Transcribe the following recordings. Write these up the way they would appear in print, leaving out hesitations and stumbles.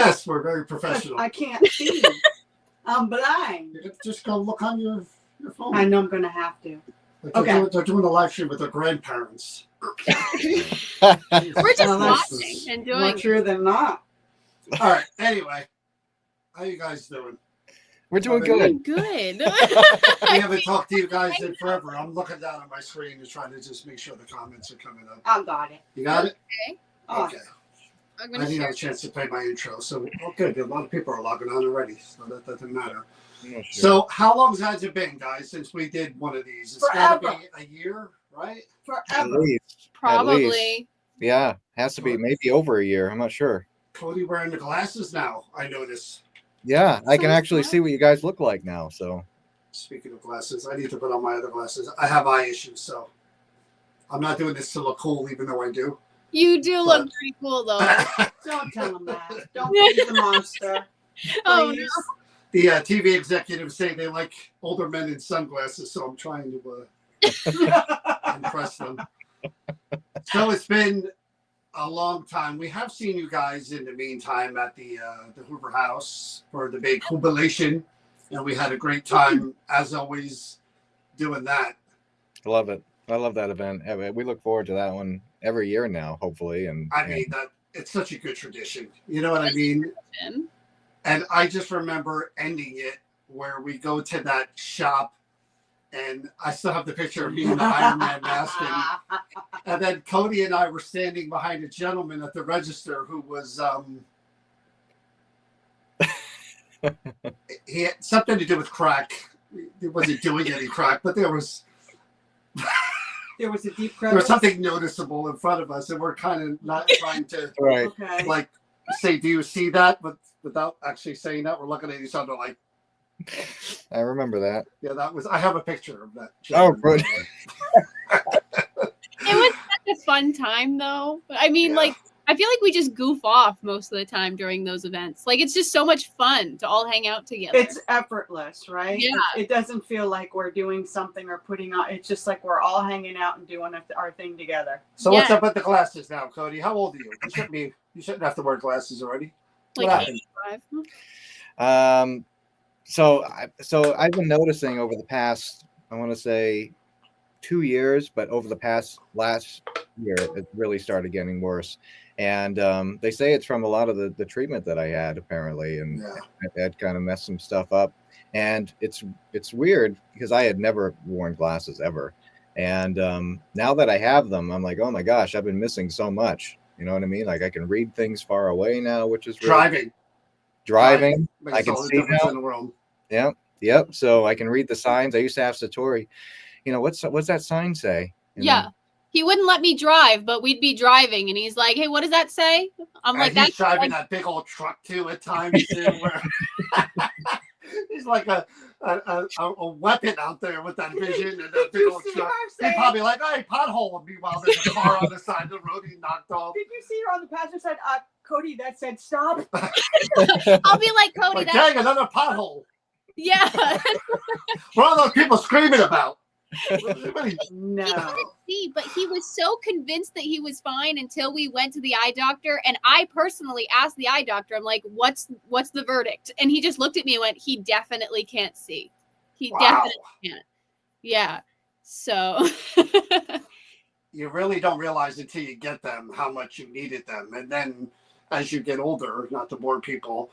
Yes, we're very professional. I can't see. I'm blind. You could just go look on your phone. I know I'm going to have to. Like they're doing the live stream with their grandparents. We're just watching and doing. More true than not. All right. Anyway, how you guys doing? We're doing good. Good. We haven't talked to you guys in forever. I'm looking down at my screen and trying to just make sure the comments are coming up. I got it. You got it? Okay. Okay. I'm I gonna didn't share. have a chance to play my intro, so good. A lot of people are logging on already, so that doesn't matter. Oh, sure. So, how long has it been, guys, since we did one of these? It's got to be a year, right? At Forever. least. Probably. Yeah, has to be maybe over a year. I'm not sure. Cody wearing the glasses now, I notice. Yeah, I can Sounds actually fun. see what you guys look like now. So Speaking of glasses, I need to put on my other glasses. I have eye issues, so I'm not doing this to look cool, even though I do. You do look pretty cool, though. Don't tell him that. Don't be the monster. Oh, Please. The TV executives say they like older men in sunglasses, so I'm trying to impress them. So it's been a long time. We have seen you guys in the meantime at the Hoover House for the big jubilation, and we had a great time as always doing that. I love it. I love that event. We look forward to that one every year now, hopefully. And I mean that it's such a good tradition. You know what I mean? And I just remember ending it where we go to that shop, and I still have the picture of me in the Iron Man mask. And then Cody and I were standing behind a gentleman at the register who was, he had something to do with crack. He wasn't doing any crack, but there was a deep there was something noticeable in front of us, and we're kind of not trying to right. Okay. like say, "Do you see that?" But without actually saying that, we're looking at each other like, I remember that. "Yeah, that was." I have a picture of that. Oh, good. It was such a fun time, though. I mean, Yeah. like, I feel like we just goof off most of the time during those events. Like, it's just so much fun to all hang out together. It's effortless, right? Yeah. It doesn't feel like we're doing something or putting on. It's just like we're all hanging out and doing our thing together. So what's Yeah. up with the glasses now, Cody? How old are you? You shouldn't have to wear glasses already. What like happened? 85. So I've been noticing over the past, I want to say 2 years, but over the last year, it really started getting worse. And they say it's from a lot of the treatment that I had, apparently, and it kind of messed some stuff up. And it's weird because I had never worn glasses ever. And now that I have them, I'm like, oh my gosh, I've been missing so much. You know what I mean? Like I can read things far away now, which is really driving. Makes I can all the see difference now. in the world. Yep. So I can read the signs. I used to have Satori. You know, what's that sign say? Yeah. He wouldn't let me drive, but we'd be driving, and he's like, "Hey, what does that say?" I'm like, He's "That's driving that big old truck too at times too, where he's like a weapon out there with that vision and that big old truck. He's probably like, "Hey, pothole!" And meanwhile, there's a car on the side of the road he knocked off. Did you see her on the passenger side? Cody, that said stop. I'll be like, Cody, Like, that's dang, another pothole. yeah." What are those people screaming about? He No. couldn't see, but he was so convinced that he was fine until we went to the eye doctor. And I personally asked the eye doctor, I'm like, what's the verdict? And he just looked at me and went, he definitely can't see. He definitely can't. Yeah. So You really don't realize until you get them how much you needed them. And then as you get older, not to bore people,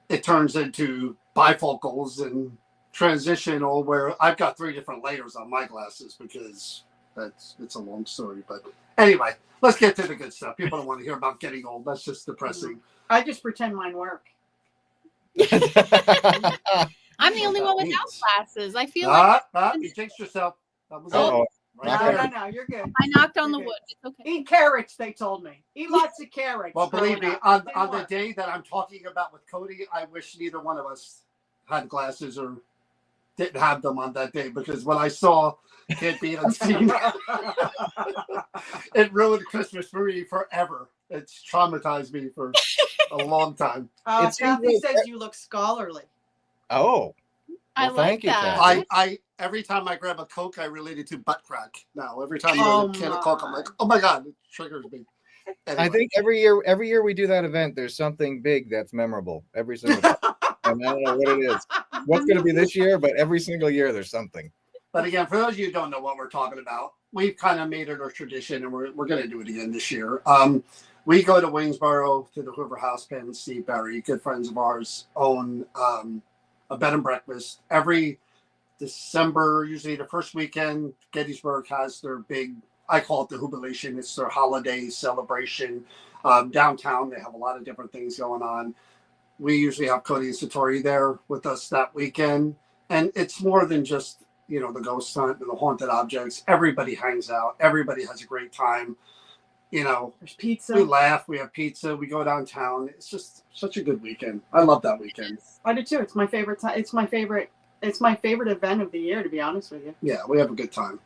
it turns into bifocals and transitional, where I've got 3 different layers on my glasses because it's a long story. But anyway, let's get to the good stuff. People don't want to hear about getting old. That's just depressing. I just pretend mine work. I'm the only one without glasses. I feel like You jinxed yourself. That was Oh, No, you're good. I knocked on the Okay. wood. It's okay. Eat carrots, they told me. Eat lots of carrots. Well, believe me, growing up. on Didn't the work. day that I'm talking about with Cody, I wish neither one of us had glasses or didn't have them on that day, because when I saw Can't Be Unseen, it ruined Christmas for me forever. It's traumatized me for a long time. It seems Kathy like- says you look scholarly. Oh, I well, like thank you, that. Kathy. I every time I grab a Coke, I relate it to butt crack. Now, every time I Oh grab a can of Coke, I'm like, oh my God, it triggers me. Anyway. I think every year we do that event, there's something big that's memorable. Every single time. And I don't know what it is. What's going to be this year, but every single year there's something. But again, for those of you who don't know what we're talking about, we've kind of made it a tradition, and we're going to do it again this year. We go to Waynesboro to the Hoover House. Pam and Steve Berry, good friends of ours, own a bed and breakfast every December. Usually the first weekend, Gettysburg has their big, I call it the jubilation. It's their holiday celebration. Downtown, they have a lot of different things going on. We usually have Cody and Satori there with us that weekend, and it's more than just the ghost hunt and the haunted objects. Everybody hangs out. Everybody has a great time. There's pizza. We laugh. We have pizza. We go downtown. It's just such a good weekend. I love that weekend. I do too. It's my favorite time. It's my favorite event of the year, to be honest with you. Yeah, we have a good time.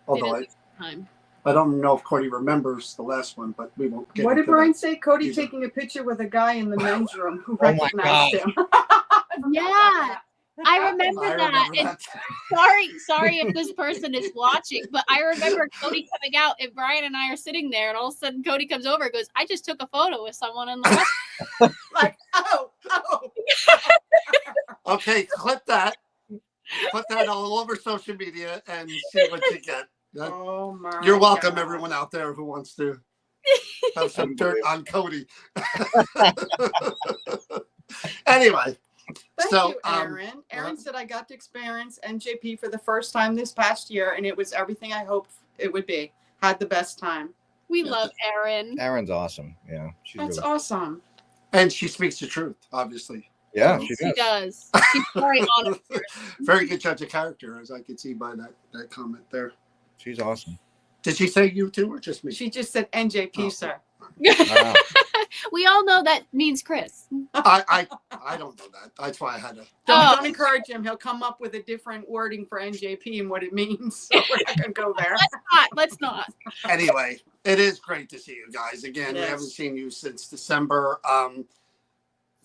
Although I don't know if Cody remembers the last one, but we won't get What did into Brian that. say? Cody Either. taking a picture with a guy in the men's room who Oh my recognized him. Yeah, I remember I that. remember And that. sorry if this person is watching, but I remember Cody coming out and Brian and I are sitting there, and all of a sudden Cody comes over and goes, "I just took a photo with someone in the restaurant." Like, oh. Okay, clip that. Put that all over social media and see what you get. Oh my! You're welcome, God. everyone out there who wants to have some dirt on Cody. Anyway, Thank so you, Aaron. Aaron said I got to experience NJP for the first time this past year, and it was everything I hoped it would be. Had the best time. We love Erin. Erin's awesome. Yeah, she's That's really awesome. and she speaks the truth, obviously. yeah, She she does. does. She's very honest. Very good judge of character, as I could see by that comment there. She's awesome. Did she say you too, or just me? She just said NJP, Oh. sir. Wow. We all know that means Chris. I don't know that. That's why I had to. Don't encourage him. He'll come up with a different wording for NJP and what it means. So we're not going to go there. Let's not. Anyway, it is great to see you guys again. It We is. haven't seen you since December.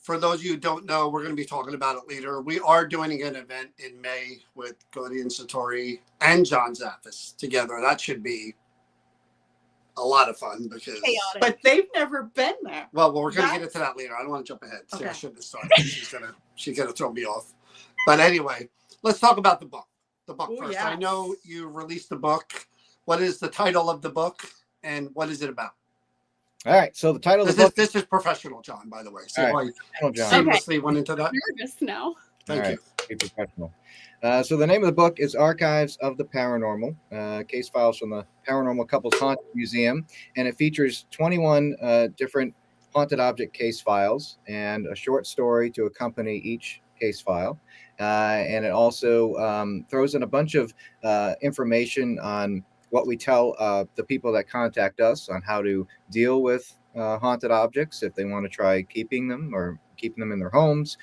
For those of you who don't know, we're going to be talking about it later. We are doing an event in May with Cody and Satori and John Zaffis together. That should be a lot of fun because. Chaotic. But they've never been there. Well, we're going to get That's- into that later. I don't want to jump ahead. See, I Okay. shouldn't have started. She's gonna throw me off. But anyway, let's talk about the book. The book Ooh, first. yes. I know you released the book. What is the title of the book, and what is it about? All right. So the title of the book. This is professional, John. By the way, so All right. I John. seamlessly went into that. Nervous now. Thank All you. right. Be professional. So the name of the book is Archives of the Paranormal, case files from the Paranormal Couples Haunted Museum, and it features 21 different haunted object case files and a short story to accompany each case file. And it also throws in a bunch of information on what we tell the people that contact us on how to deal with haunted objects if they want to try keeping them or keeping them in their homes,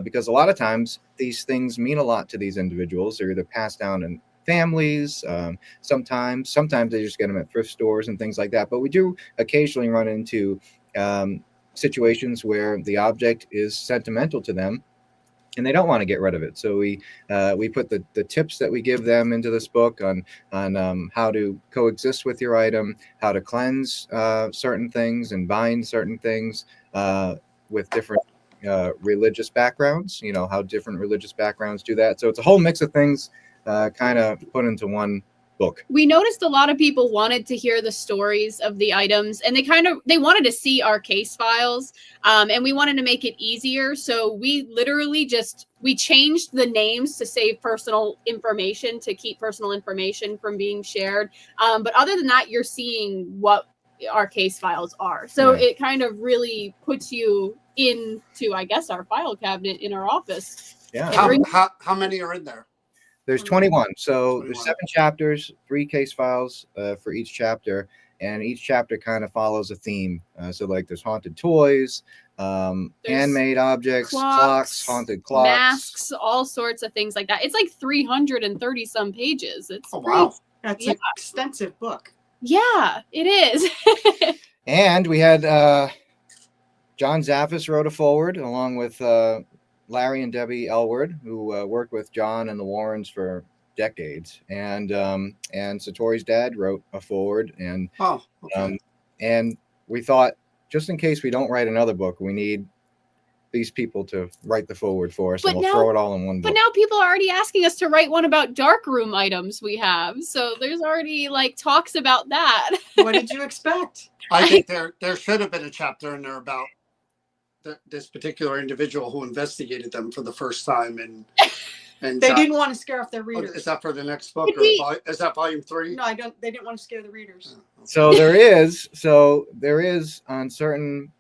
because a lot of times these things mean a lot to these individuals. They're either passed down in families, sometimes they just get them at thrift stores and things like that. But we do occasionally run into situations where the object is sentimental to them and they don't want to get rid of it. So we put the tips that we give them into this book on how to coexist with your item, how to cleanse certain things and bind certain things with different religious backgrounds, how different religious backgrounds do that. So it's a whole mix of things kind of put into one book. We noticed a lot of people wanted to hear the stories of the items, and they wanted to see our case files, and we wanted to make it easier. So we literally we changed the names to save personal information, to keep personal information from being shared. But other than that, you're seeing what our case files are. So Yeah. it kind of really puts you into, I guess, our file cabinet in our office. Yeah. How many are in there? There's 21. So 21. there's 7 chapters, 3 case files for each chapter, and each chapter kind of follows a theme. So like there's haunted toys, handmade objects, clocks, haunted clocks, masks, all sorts of things like that. It's like 330 some pages. It's Oh wow! That's Yeah. an extensive book. Yeah, it is. And we had John Zaffis wrote a foreword along with Larry and Debbie Elward, who worked with John and the Warrens for decades, and Satori's dad wrote a foreword, and Oh, okay. and we thought, just in case we don't write another book, we need these people to write the forward for us, But and we'll now- throw it all in one book. But now people are already asking us to write one about dark room items we have. So there's already like talks about that. What did you expect? I think there should have been a chapter in there about this particular individual who investigated them for the first time, and They didn't want to scare off their Is readers. that for the next book, or is that volume 3? No, I don't. They didn't want to scare the readers. So there is on certain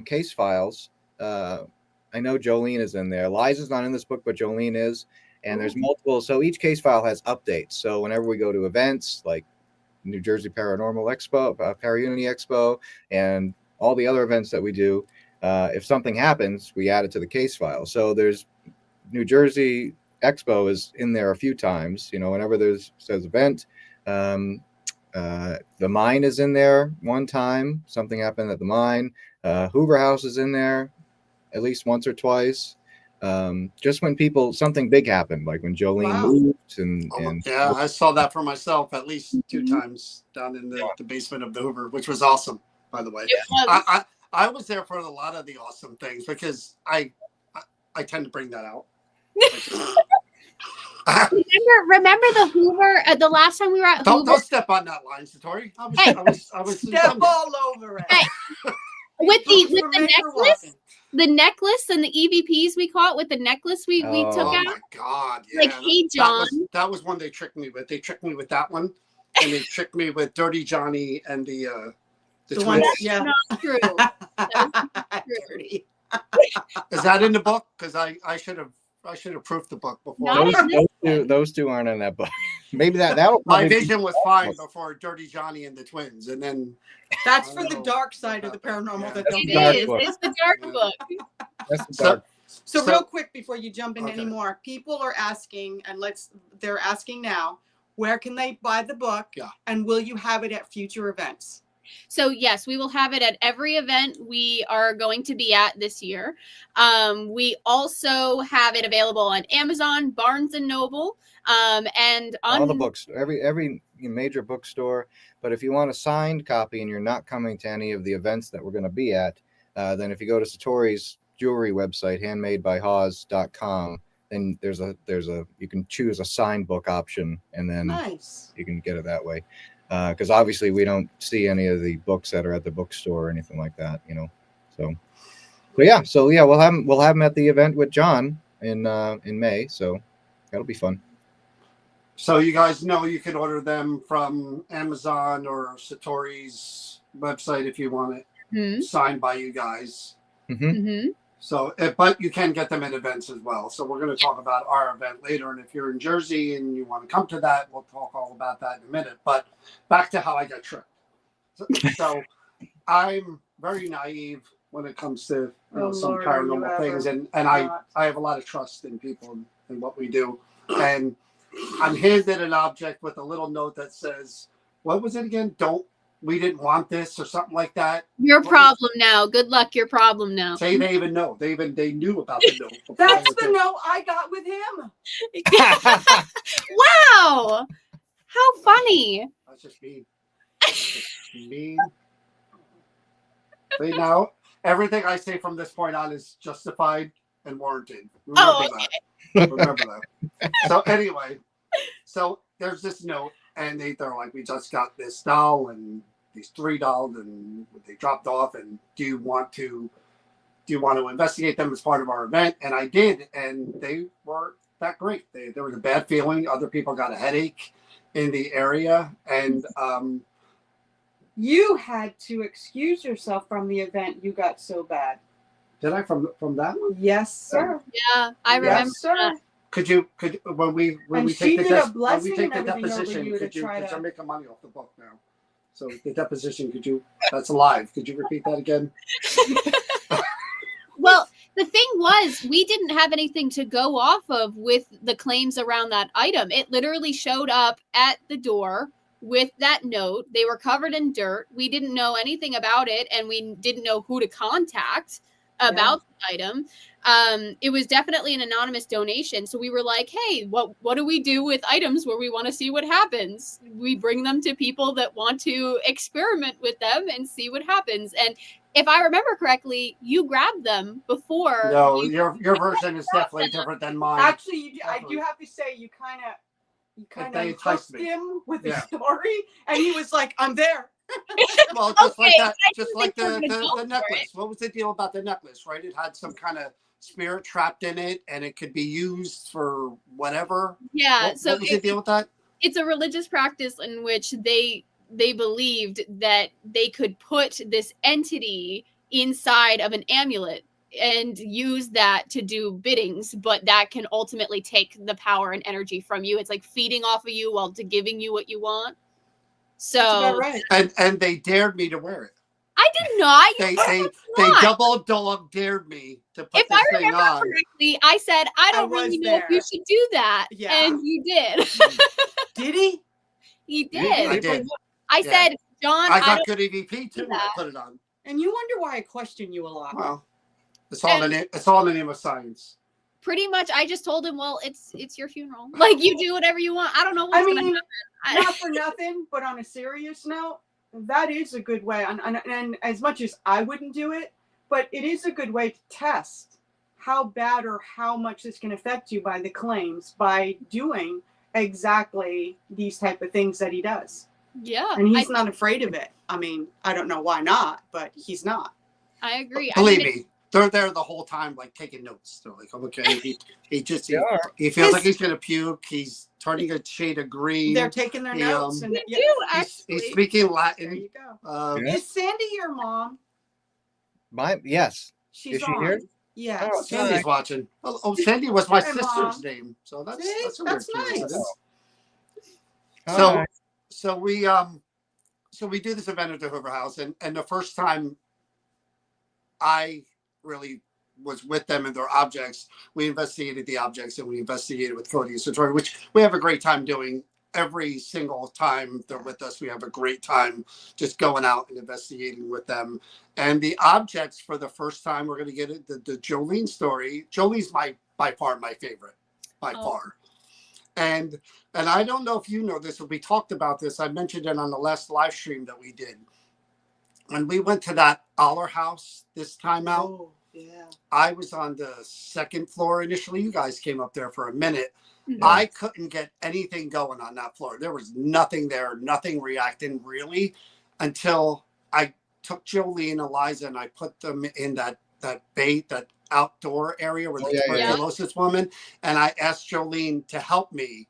case files. I know Jolene is in there. Liza's not in this book, but Jolene is. And there's multiple. So each case file has updates. So whenever we go to events like New Jersey Paranormal Expo, Paraunity Expo, and all the other events that we do, if something happens, we add it to the case file. So there's New Jersey Expo is in there a few times. You know, whenever says event. The mine is in there one time. Something happened at the mine. Hoover House is in there at least once or twice. Just when something big happened, like when Jolene moved and yeah, I saw that for myself at least 2 times down in the basement of the Hoover, which was awesome, by the way. I was there for a lot of the awesome things because I tend to bring that out. Remember the Hoover? The last time we were at Hoover, Don't step on that line, Satori. I was Step all over it. Hey, with the necklace. The necklace and the EVPs we caught with the necklace we took Oh out. my God! Yeah. Like, hey, John. That was one they tricked me with. They tricked me with that one, and they tricked me with Dirty Johnny and the The one, twins. yeah. Not true. Dirty. Is that in the book? Because I should have proofed the book before. No. those two aren't in that book. Maybe that'll My probably vision was fine before Dirty Johnny and the twins, and then That's for the dark side of the paranormal. Yeah. That That's don't the get dark it. book. It's the dark Yeah. book. That's the So- dark. So So- real quick before you jump in Okay. anymore, people are asking, and they're asking now, where can they buy the book? Yeah. And will you have it at future events? So yes, we will have it at every event we are going to be at this year. We also have it available on Amazon, Barnes and Noble, and on All the books, every major bookstore. But if you want a signed copy and you're not coming to any of the events that we're going to be at, then if you go to Satori's jewelry website, handmadebyhawes.com, then there's a you can choose a signed book option, and then Nice. you can get it that way. Because obviously we don't see any of the books that are at the bookstore or anything like that, you know. So yeah, we'll have them at the event with John in May. So that'll be fun. so you guys know you can order them from Amazon or Satori's website if you want it Mhm. signed by you guys. Mhm. So, but you can get them at events as well. So we're going to talk about our event later. And if you're in Jersey and you want to come to that, we'll talk all about that in a minute. But back to how I got tricked. So I'm very naive when it comes to some Lord, are you paranormal things. ever And not. I have a lot of trust in people and what we do. And I'm handed an object with a little note that says, what was it again? We didn't want this or something like that. Your problem now. Good luck. Your problem now. Say they even know. They knew about the note. before That's I the did. note I got with him. Wow. How funny. That's just mean. Just mean. See, now everything I say from this point on is justified and warranted. Remember that. Remember that. So anyway, so there's this note, and they're like, we just got this doll and these 3 dolls, and they dropped off. And do you want to investigate them as part of our event? And I did, and they weren't that great. There was a bad feeling. Other people got a headache in the area, and You had to excuse yourself from the event. You got so bad. did I from that one? Yes, sir. Yeah, I remember Yes, sir. that. Could when we And take she the did a when we blessing take the and everything over deposition, you to could you try because to- I'm making money off the book now. So the deposition, that's live. Could you repeat that again? Well, the thing was, we didn't have anything to go off of with the claims around that item. It literally showed up at the door with that note. They were covered in dirt. We didn't know anything about it, and we didn't know who to contact. about the item. It was definitely an anonymous donation. So we were like, hey, what do we do with items where we want to see what happens? We bring them to people that want to experiment with them and see what happens. And if I remember correctly, you grabbed them before. No, your version is definitely different than mine. Actually, I do have to say, you kind of enticed him with the story, and he was like, "I'm there." Well, just like that, just like the necklace. What was the deal about the necklace? Right, it had some kind of spirit trapped in it, and it could be used for whatever. Yeah. What was the deal with that? It's a religious practice in which they believed that they could put this entity inside of an amulet and use that to do biddings, but that can ultimately take the power and energy from you. It's like feeding off of you while giving you what you want. So that's about right. And they dared me to wear it. I did not. They double dog dared me to put if this I thing remember on. Correctly, I said I don't really know if you should do that, and you did. Did he? He did. I did. I said, John, I got good EVP too when I put it on. And you wonder why I question you a lot. Well, it's all in the name of science. Pretty much, I just told him, well, it's your funeral. Like, you do whatever you want. I don't know what's going to happen. Not for nothing, but on a serious note, that is a good way. And as much as I wouldn't do it, but it is a good way to test how bad or how much this can affect you by the claims, by doing exactly these type of things that he does. Yeah. And he's not afraid of it. I mean, I don't know why not, but he's not. I agree. Believe me, they're there the whole time, like taking notes. They're like, okay, he feels like he's gonna puke. He's turning a shade of green. They're taking their notes. And he's speaking Latin. There you go. Is Sandy your mom? Yes. She's Is she on. here? Yes. Oh, Sandy's watching. Oh, Sandy was my sister's name, so that's a weird nice. So we do this event at the Hoover House, and the first time I really was with them and their objects, we investigated the objects, and we investigated with Cody and Satori, which we have a great time doing. Every single time they're with us, we have a great time just going out and investigating with them. And the objects, for the first time, we're going to get it, the Jolene story. Jolene's by far my favorite, by far. And I don't know if you know this, but we talked about this. I mentioned it on the last live stream that we did. When we went to that Aller house this time out, I was on the second floor initially. You guys came up there for a minute. Yeah. I couldn't get anything going on that floor. There was nothing there, nothing reacting really, until I took Jolene, Eliza, and I put them in that outdoor area where the tuberculosis woman, and I asked Jolene to help me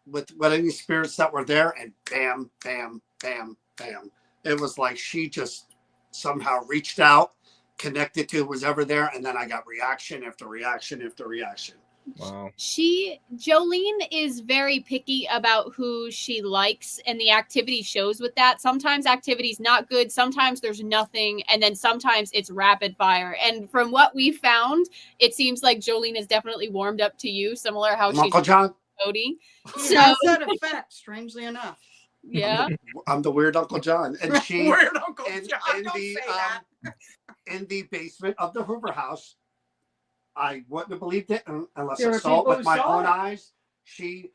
with any spirits that were there, and bam, bam, bam, bam. It was like she just somehow reached out, connected to who was ever there, and then I got reaction after reaction after reaction. Wow. Jolene is very picky about who she likes, and the activity shows with that. Sometimes activity's not good, sometimes there's nothing, and then sometimes it's rapid fire. And from what we found, it seems like Jolene is definitely warmed up to you, similar how she's Uncle John. Cody. So that effect, strangely enough. Yeah. I'm the weird Uncle John. And she weird Uncle John. Don't say that. In the basement of the Hoover House, I wouldn't have believed it unless There I were saw it people with who my saw own it. eyes. She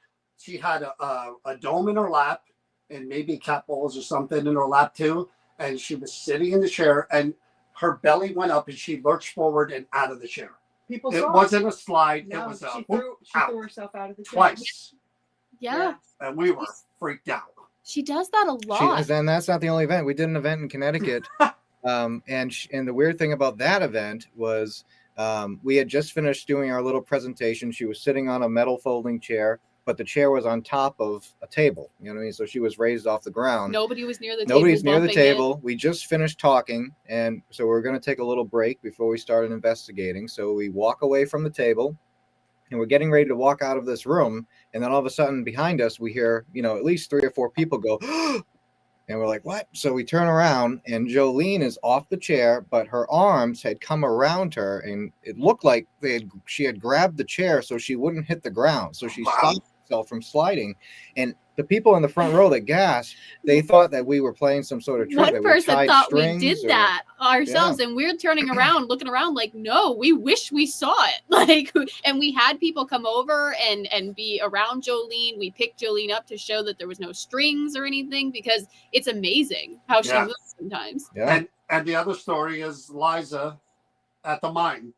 had a dome in her lap and maybe cat balls or something in her lap too. And she was sitting in the chair, and her belly went up, and she lurched forward and out of the chair. People saw it wasn't a slide. No, it was she threw herself out of the chair. Twice. Yeah. And we were freaked out. She does that a lot. And that's not the only event. We did an event in Connecticut. And the weird thing about that event was we had just finished doing our little presentation. She was sitting on a metal folding chair, but the chair was on top of a table. You know what I mean? So she was raised off the ground. Nobody was near the table. Nobody's near the table. We just finished talking, and so we're going to take a little break before we started investigating. So we walk away from the table, and we're getting ready to walk out of this room, and then all of a sudden behind us we hear, at least 3 or 4 people go, and we're like, what? So we turn around, and Jolene is off the chair, but her arms had come around her, and it looked like she had grabbed the chair so she wouldn't hit the ground. So she stopped myself from sliding. And the people in the front row that gasped, they thought that we were playing some sort of trick. One that we person tied thought we did strings or- that ourselves, and we're turning around, looking around like, no, we wish we saw it. Like, and we had people come over and be around Jolene. We picked Jolene up to show that there was no strings or anything, because it's amazing how she Yeah. moves sometimes. Yeah. And the other story is Liza at the mine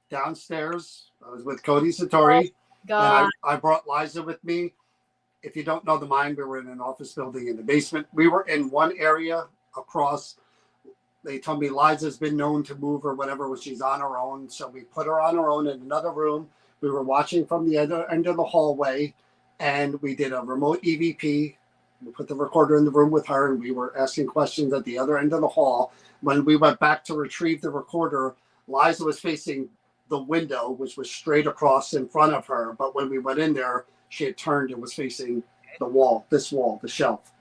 downstairs. I was with Cody and Satori, God. and I brought Liza with me. If you don't know the mine, we were in an office building in the basement. We were in one area across. They told me Liza's been known to move or whatever when she's on her own. So we put her on her own in another room. We were watching from the other end of the hallway, and we did a remote EVP. We put the recorder in the room with her, and we were asking questions at the other end of the hall. When we went back to retrieve the recorder, Liza was facing the window, which was straight across in front of her. But when we went in there, she had turned and was facing the wall, the shelf.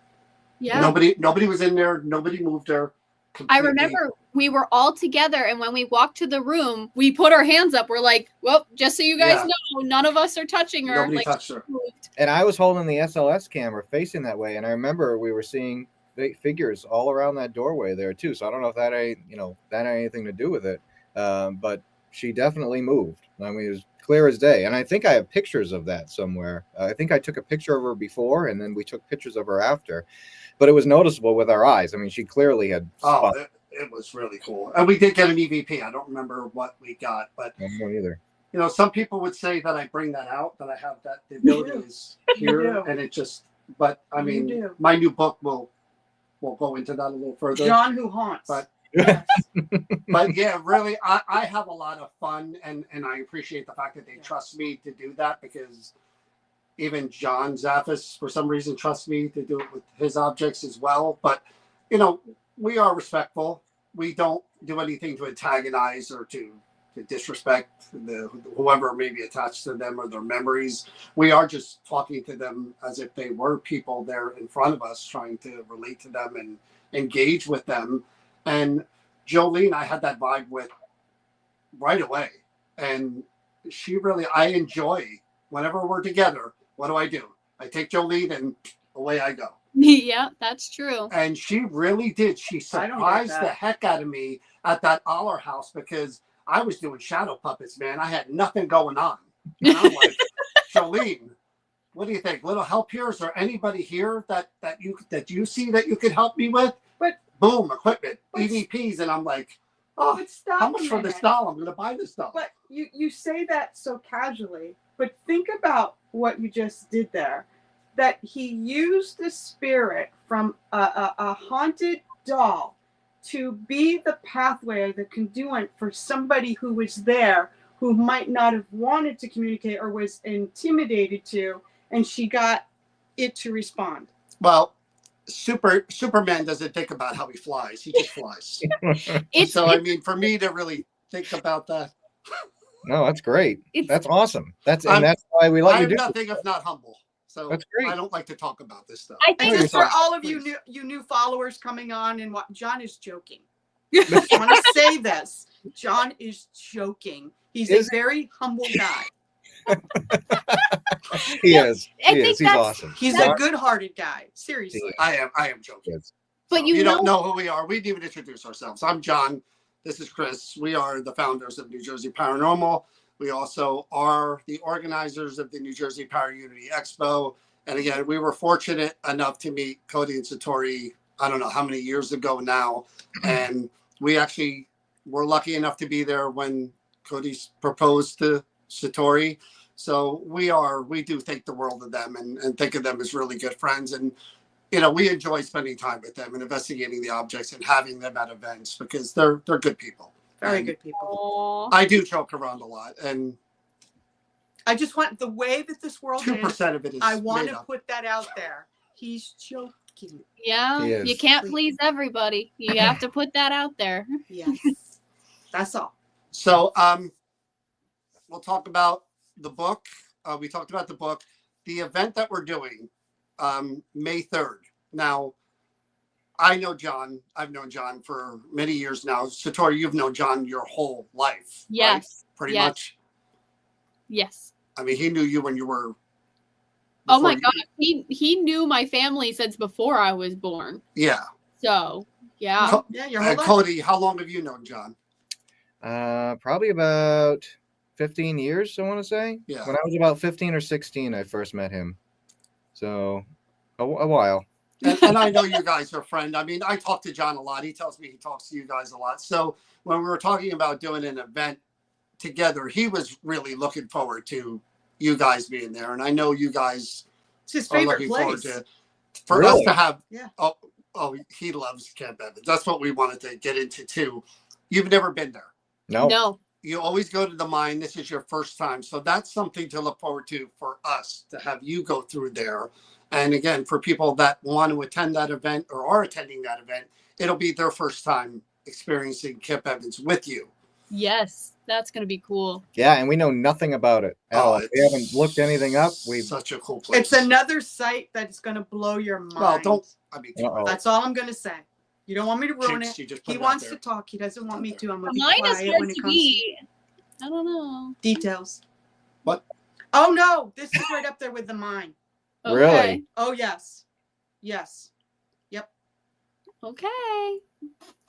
Yeah. Nobody was in there. Nobody moved her. I Completely. remember we were all together, and when we walked to the room, we put our hands up. We're like, well, just so you guys Yeah. know, none of us are touching her. Nobody Like, touched her. And I was holding the SLS camera facing that way, and I remember we were seeing figures all around that doorway there too. So I don't know if that had anything to do with it, but she definitely moved. I mean, it was clear as day, and I think I have pictures of that somewhere. I think I took a picture of her before, and then we took pictures of her after. But it was noticeable with our eyes. I mean, she clearly had. Oh, it was really cool, and we did get an EVP. I don't remember what we got, but I don't either. you know, some people would say that I bring that out, that I have that the ability is here, and it just. But I mean, my new book will go into that a little further. John Who Haunts. But Yes. but yeah, really, I have a lot of fun, and I appreciate the fact that they trust me to do that, because even John Zaffis, for some reason, trusts me to do it with his objects as well. But, you know, we are respectful. We don't do anything to antagonize or to disrespect whoever may be attached to them or their memories. We are just talking to them as if they were people there in front of us, trying to relate to them and engage with them. And Jolene, I had that vibe with right away. And she really, I enjoy whenever we're together. What do? I take Jolene and away I go. Yeah, that's true. And she really did. She surprised the heck out of me at that Aller house, because I was doing shadow puppets, man. I had nothing going on. And I'm like, Jolene, what do you think? Little help here? Is there anybody here that you see that you could help me with? But boom, equipment, EVPs, and I'm like, oh, but stop how much for this doll? I'm going to buy this doll. But you say that so casually, but think about what you just did there. That he used the spirit from a haunted doll to be the pathway or the conduit for somebody who was there, who might not have wanted to communicate or was intimidated to, and she got it to respond. Well, Superman doesn't think about how he flies. He just flies. I mean, for me to really think about that. No, that's great. That's awesome. That's why we let you do it. I'm nothing if not humble. So that's great. I don't like to talk about this stuff. I think for all of you new followers coming on, and what John is joking. I want to say this. John is joking. He's a very humble guy. He is. He's awesome. He's a good-hearted guy. Seriously. I am joking. But so you don't know who we are. We didn't even introduce ourselves. I'm John. This is Chris. We are the founders of New Jersey Paranormal. We also are the organizers of the New Jersey Para Unity Expo. And again, we were fortunate enough to meet Cody and Satori, I don't know how many years ago now. And we actually were lucky enough to be there when Cody proposed to Satori. So we do think the world of them and think of them as really good friends. And, you know, we enjoy spending time with them and investigating the objects and having them at events, because they're good people. Very good people. I do joke around a lot, and I just want the way that this world 2% of it is. I want to put that out there. He's joking. Yeah, you can't please everybody. You have to put that out there. Yes, that's all. So, we'll talk about the book. We talked about the book, the event that we're doing, May 3rd. Now, I know John. I've known John for many years now. Satori, you've known John your whole life. Yes. Right? Pretty much. Yes. I mean, he knew you when you were Oh my before God. He knew my family since before I was born. Yeah. So yeah. Yeah, your whole life. Cody, how long have you known John? Probably about 15 years, I want to say. Yeah. When I was about 15 or 16, I first met him. So a while. And I know you guys are friends. I mean, I talk to John a lot. He tells me he talks to you guys a lot. So when we were talking about doing an event together, he was really looking forward to you guys being there. And I know you guys It's his are favorite looking forward place. to for Really? us to have. Yeah. Oh, he loves Camp Evans. That's what we wanted to get into too. You've never been there. No. You always go to the mine. This is your first time. So that's something to look forward to for us to have you go through there. And again, for people that want to attend that event or are attending that event, it'll be their first time experiencing Camp Evans with you. Yes, that's gonna be cool. Yeah, and we know nothing about it at all. We haven't looked anything up. We've such a cool place. It's another site that's going to blow your mind. Well, don't. I mean, That's all I'm going to say. You don't want me to ruin Jinx, it. you just put He it wants out to there. talk. He doesn't want me to. I'm going to be Mine is quiet hard when it to comes be. I don't know. to details. What? Oh no, this is right up there with the mine. Okay. Really? Oh yes, yes. Okay.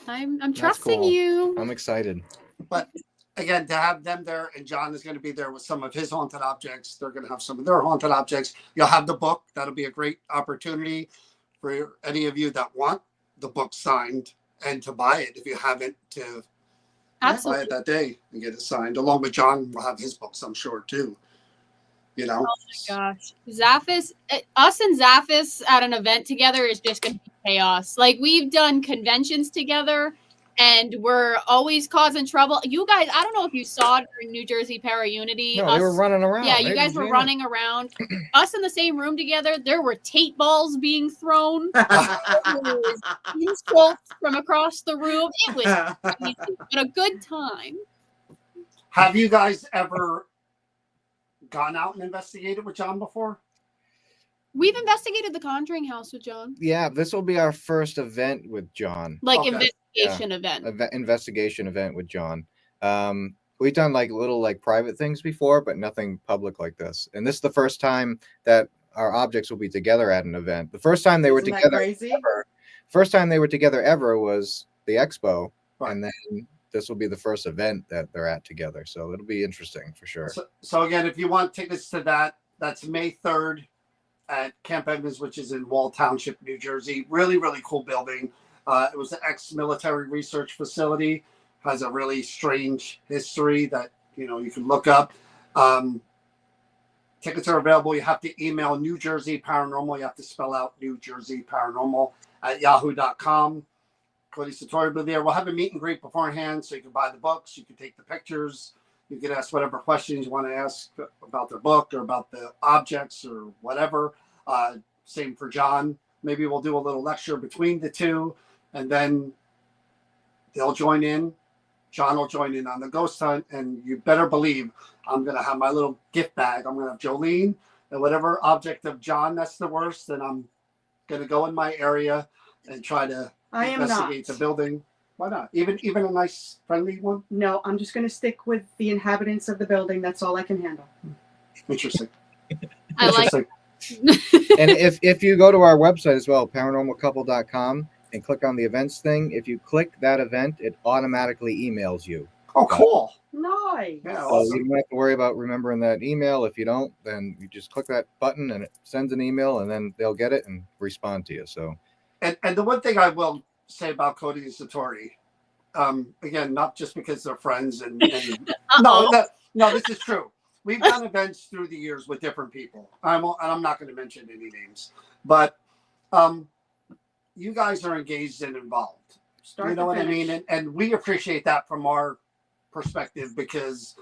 I'm That's trusting cool. you. I'm excited. But again, to have them there, and John is going to be there with some of his haunted objects. They're going to have some of their haunted objects. You'll have the book. That'll be a great opportunity for any of you that want the book signed and to buy it if you haven't, to buy Absolutely. it that day and get it signed. Along with John, we'll have his books, I'm sure, too. You know? Gosh, Zaphis, us and Zaphis at an event together is just gonna be chaos. Like, we've done conventions together, and we're always causing trouble. You guys, I don't know if you saw it during New Jersey Para Unity. No, they were running around. Yeah, I you guys didn't were see it. running around. Us in the same room together. There were tape balls being thrown. Insults from across the room. It was crazy, but a good time. Have you guys ever gone out and investigated with John before? We've investigated the Conjuring House with John. Yeah, this will be our first event with John. Like, Okay. investigation event. Investigation event with John. We've done like little like private things before, but nothing public like this. And this is the first time that our objects will be together at an event. The first time they were Isn't that together crazy? ever was the expo, Right. and then this will be the first event that they're at together. So it'll be interesting for sure. So again, if you want tickets to that, that's May 3rd at Camp Evans, which is in Wall Township, New Jersey. Really, really cool building. It was an ex-military research facility. Has a really strange history that, you know, you can look up. Tickets are available. You have to email New Jersey Paranormal. You have to spell out New Jersey Paranormal at yahoo.com. Cody Satori will be there. We'll have a meet and greet beforehand, so you can buy the books, you can take the pictures, you can ask whatever questions you want to ask about their book or about the objects or whatever. Same for John. Maybe we'll do a little lecture between the two, and then they'll join in. John will join in on the ghost hunt, and you better believe I'm going to have my little gift bag. I'm going to have Jolene, and whatever object of John that's the worst, then I'm going to go in my area and try to I am not. investigate the building. Why not? Even a nice, friendly one? No, I'm just going to stick with the inhabitants of the building. That's all I can handle. Interesting. I like Interesting. And if you go to our website as well, paranormalcouple.com, and click on the events thing, if you click that event, it automatically emails you. Oh, cool. Nice. Yeah, So awesome. you don't have to worry about remembering that email. If you don't, then you just click that button and it sends an email, and then they'll get it and respond to you. So And the one thing I will say about Cody and Satori, again, not just because they're friends and no, this is true. We've done events through the years with different people. I'm not going to mention any names, but you guys are engaged and involved. Start You know to what I finish. mean? And we appreciate that from our perspective, because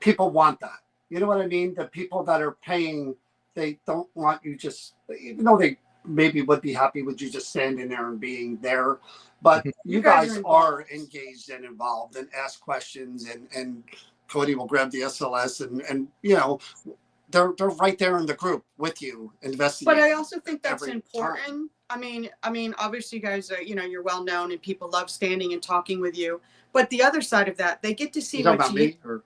people want that. You know what I mean? The people that are paying, they don't want you just, even though they maybe would be happy with you just standing there and being there. But you guys are engaged and involved and ask questions, and Cody will grab the SLS and you know, they're right there in the group with you investigating. But I also think that's every important. time. I mean, obviously, you guys are, you know, you're well known and people love standing and talking with you. But the other side of that, they get to see You talking what about you, me? Or?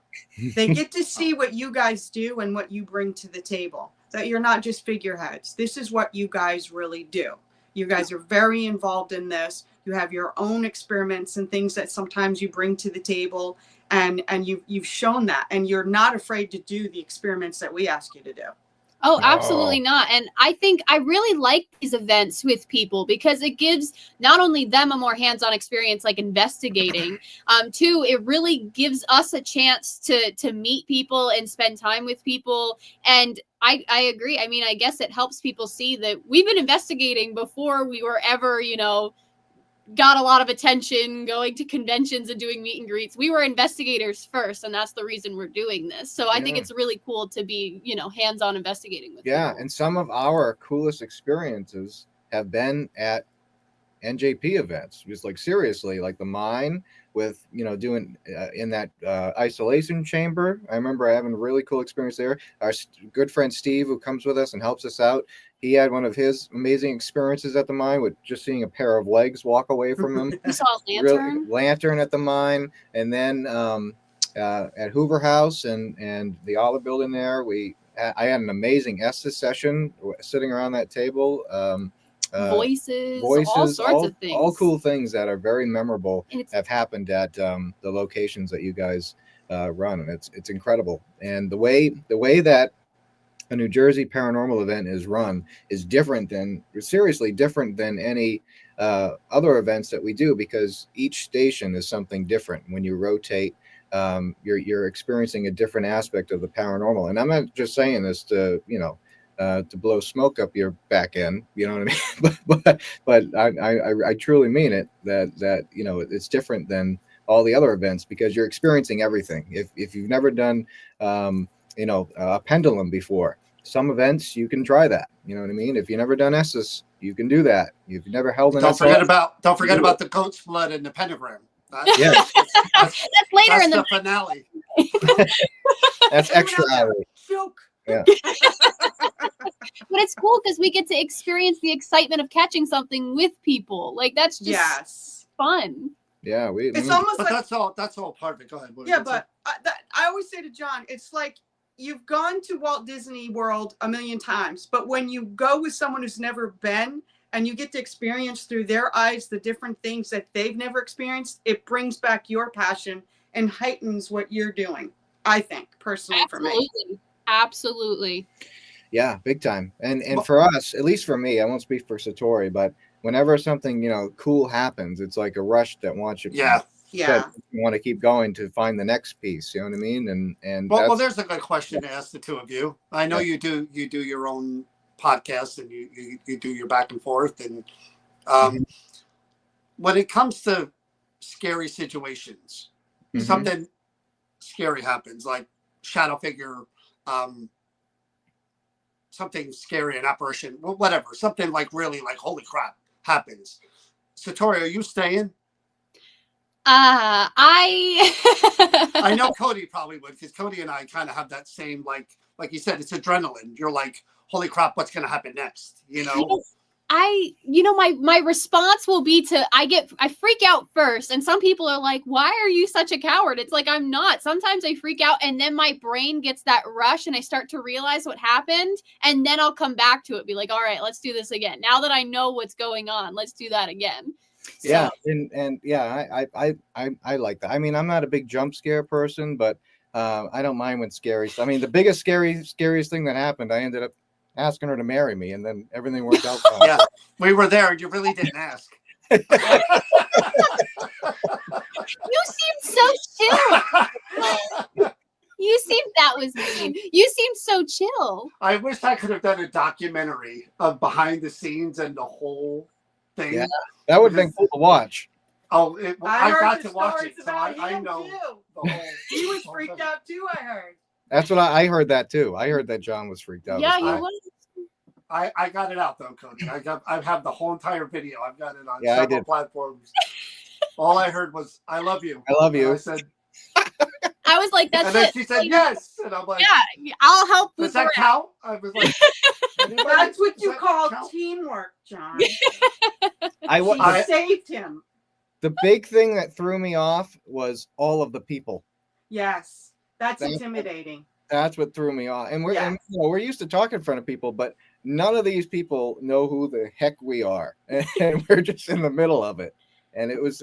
they get to see what you guys do and what you bring to the table. that you're not just figureheads. This is what you guys really do. You guys are very involved in this. You have your own experiments and things that sometimes you bring to the table, and you've shown that, and you're not afraid to do the experiments that we ask you to do. Oh, absolutely not. And I think I really like these events with people because it gives not only them a more hands-on experience, like investigating, too, it really gives us a chance to meet people and spend time with people. And I agree. I mean, I guess it helps people see that we've been investigating before we were ever, got a lot of attention going to conventions and doing meet and greets. We were investigators first, and that's the reason we're doing this. So I think it's really cool to be, hands-on investigating with people. And some of our coolest experiences have been at NJP events. Just like seriously, like the mine with, doing in that isolation chamber. I remember having a really cool experience there. Our good friend Steve, who comes with us and helps us out, he had one of his amazing experiences at the mine with just seeing a pair of legs walk away from him. You saw a lantern? Lantern at the mine. And then at Hoover House and the Olive Building there, I had an amazing Estes session sitting around that table. Voices, all sorts of things. All cool things that are very memorable have happened at the locations that you guys run. And it's incredible. And the way that a New Jersey paranormal event is run is seriously different than any other events that we do, because each station is something different. When you rotate, you're experiencing a different aspect of the paranormal. And I'm not just saying this to blow smoke up your back end, you know what I mean? but I truly mean it, that it's different than all the other events, because you're experiencing everything. If you've never done a pendulum before, some events you can try that. You know what I mean? If you've never done Estes, you can do that. If you've never held an don't forget about the goat's blood and the pentagram. That's later in the finale. That's extra hours. Joke. Yeah. But it's cool because we get to experience the excitement of catching something with people. Like, that's just fun. Yeah, it's almost but like that's all part of it. Go ahead. But I always say to John, it's like you've gone to Walt Disney World a million times, but when you go with someone who's never been and you get to experience through their eyes the different things that they've never experienced, it brings back your passion and heightens what you're doing, I think, personally. Absolutely. For me. Absolutely. Yeah, big time. And for us, at least for me, I won't speak for Satori, but whenever something cool happens, it's like a rush that wants you. You want to keep going to find the next piece. You know what I mean? And well, there's a good question to ask the two of you. I know you do your own podcast and you do your back and forth, and when it comes to scary situations, something scary happens, like shadow figure. Something scary, an apparition, whatever, something like really like holy crap happens. Satori, are you staying? I know Cody probably would, because Cody and I kind of have that same, like you said, it's adrenaline. You're like, holy crap, what's going to happen next? My response will be I freak out first, and some people are like, why are you such a coward? It's like, I'm not. Sometimes I freak out, and then my brain gets that rush and I start to realize what happened, and then I'll come back to it, be like, all right, let's do this again. Now that I know what's going on, let's do that again. Yeah. And yeah, I like that. I mean, I'm not a big jump scare person, but I don't mind when scary. I mean, the biggest scariest thing that happened, I ended up asking her to marry me, and then everything worked out fine. Yeah, we were there, and you really didn't ask. You seemed so chill. That was mean. You seemed so chill. I wish I could have done a documentary of behind the scenes and the whole thing. Yeah, that would have been cool to watch. Oh, I got to watch it, so I know the whole. He was freaked out too, I heard. That's what I heard that too. I heard that John was freaked out. Yeah, he was. I got it out though, Cody. I have the whole entire video. I've got it on several platforms. All I heard was "I love you." I love you. And I said. I was like, "That's and then it." She said yes, and I'm like, "Yeah, I'll help." Does that count? I was like, "That's what you call teamwork, John." I saved him. The big thing that threw me off was all of the people. Yes, that's intimidating. That's what threw me off. And Yeah. and, we're used to talking in front of people, but none of these people know who the heck we are, and we're just in the middle of it. And it was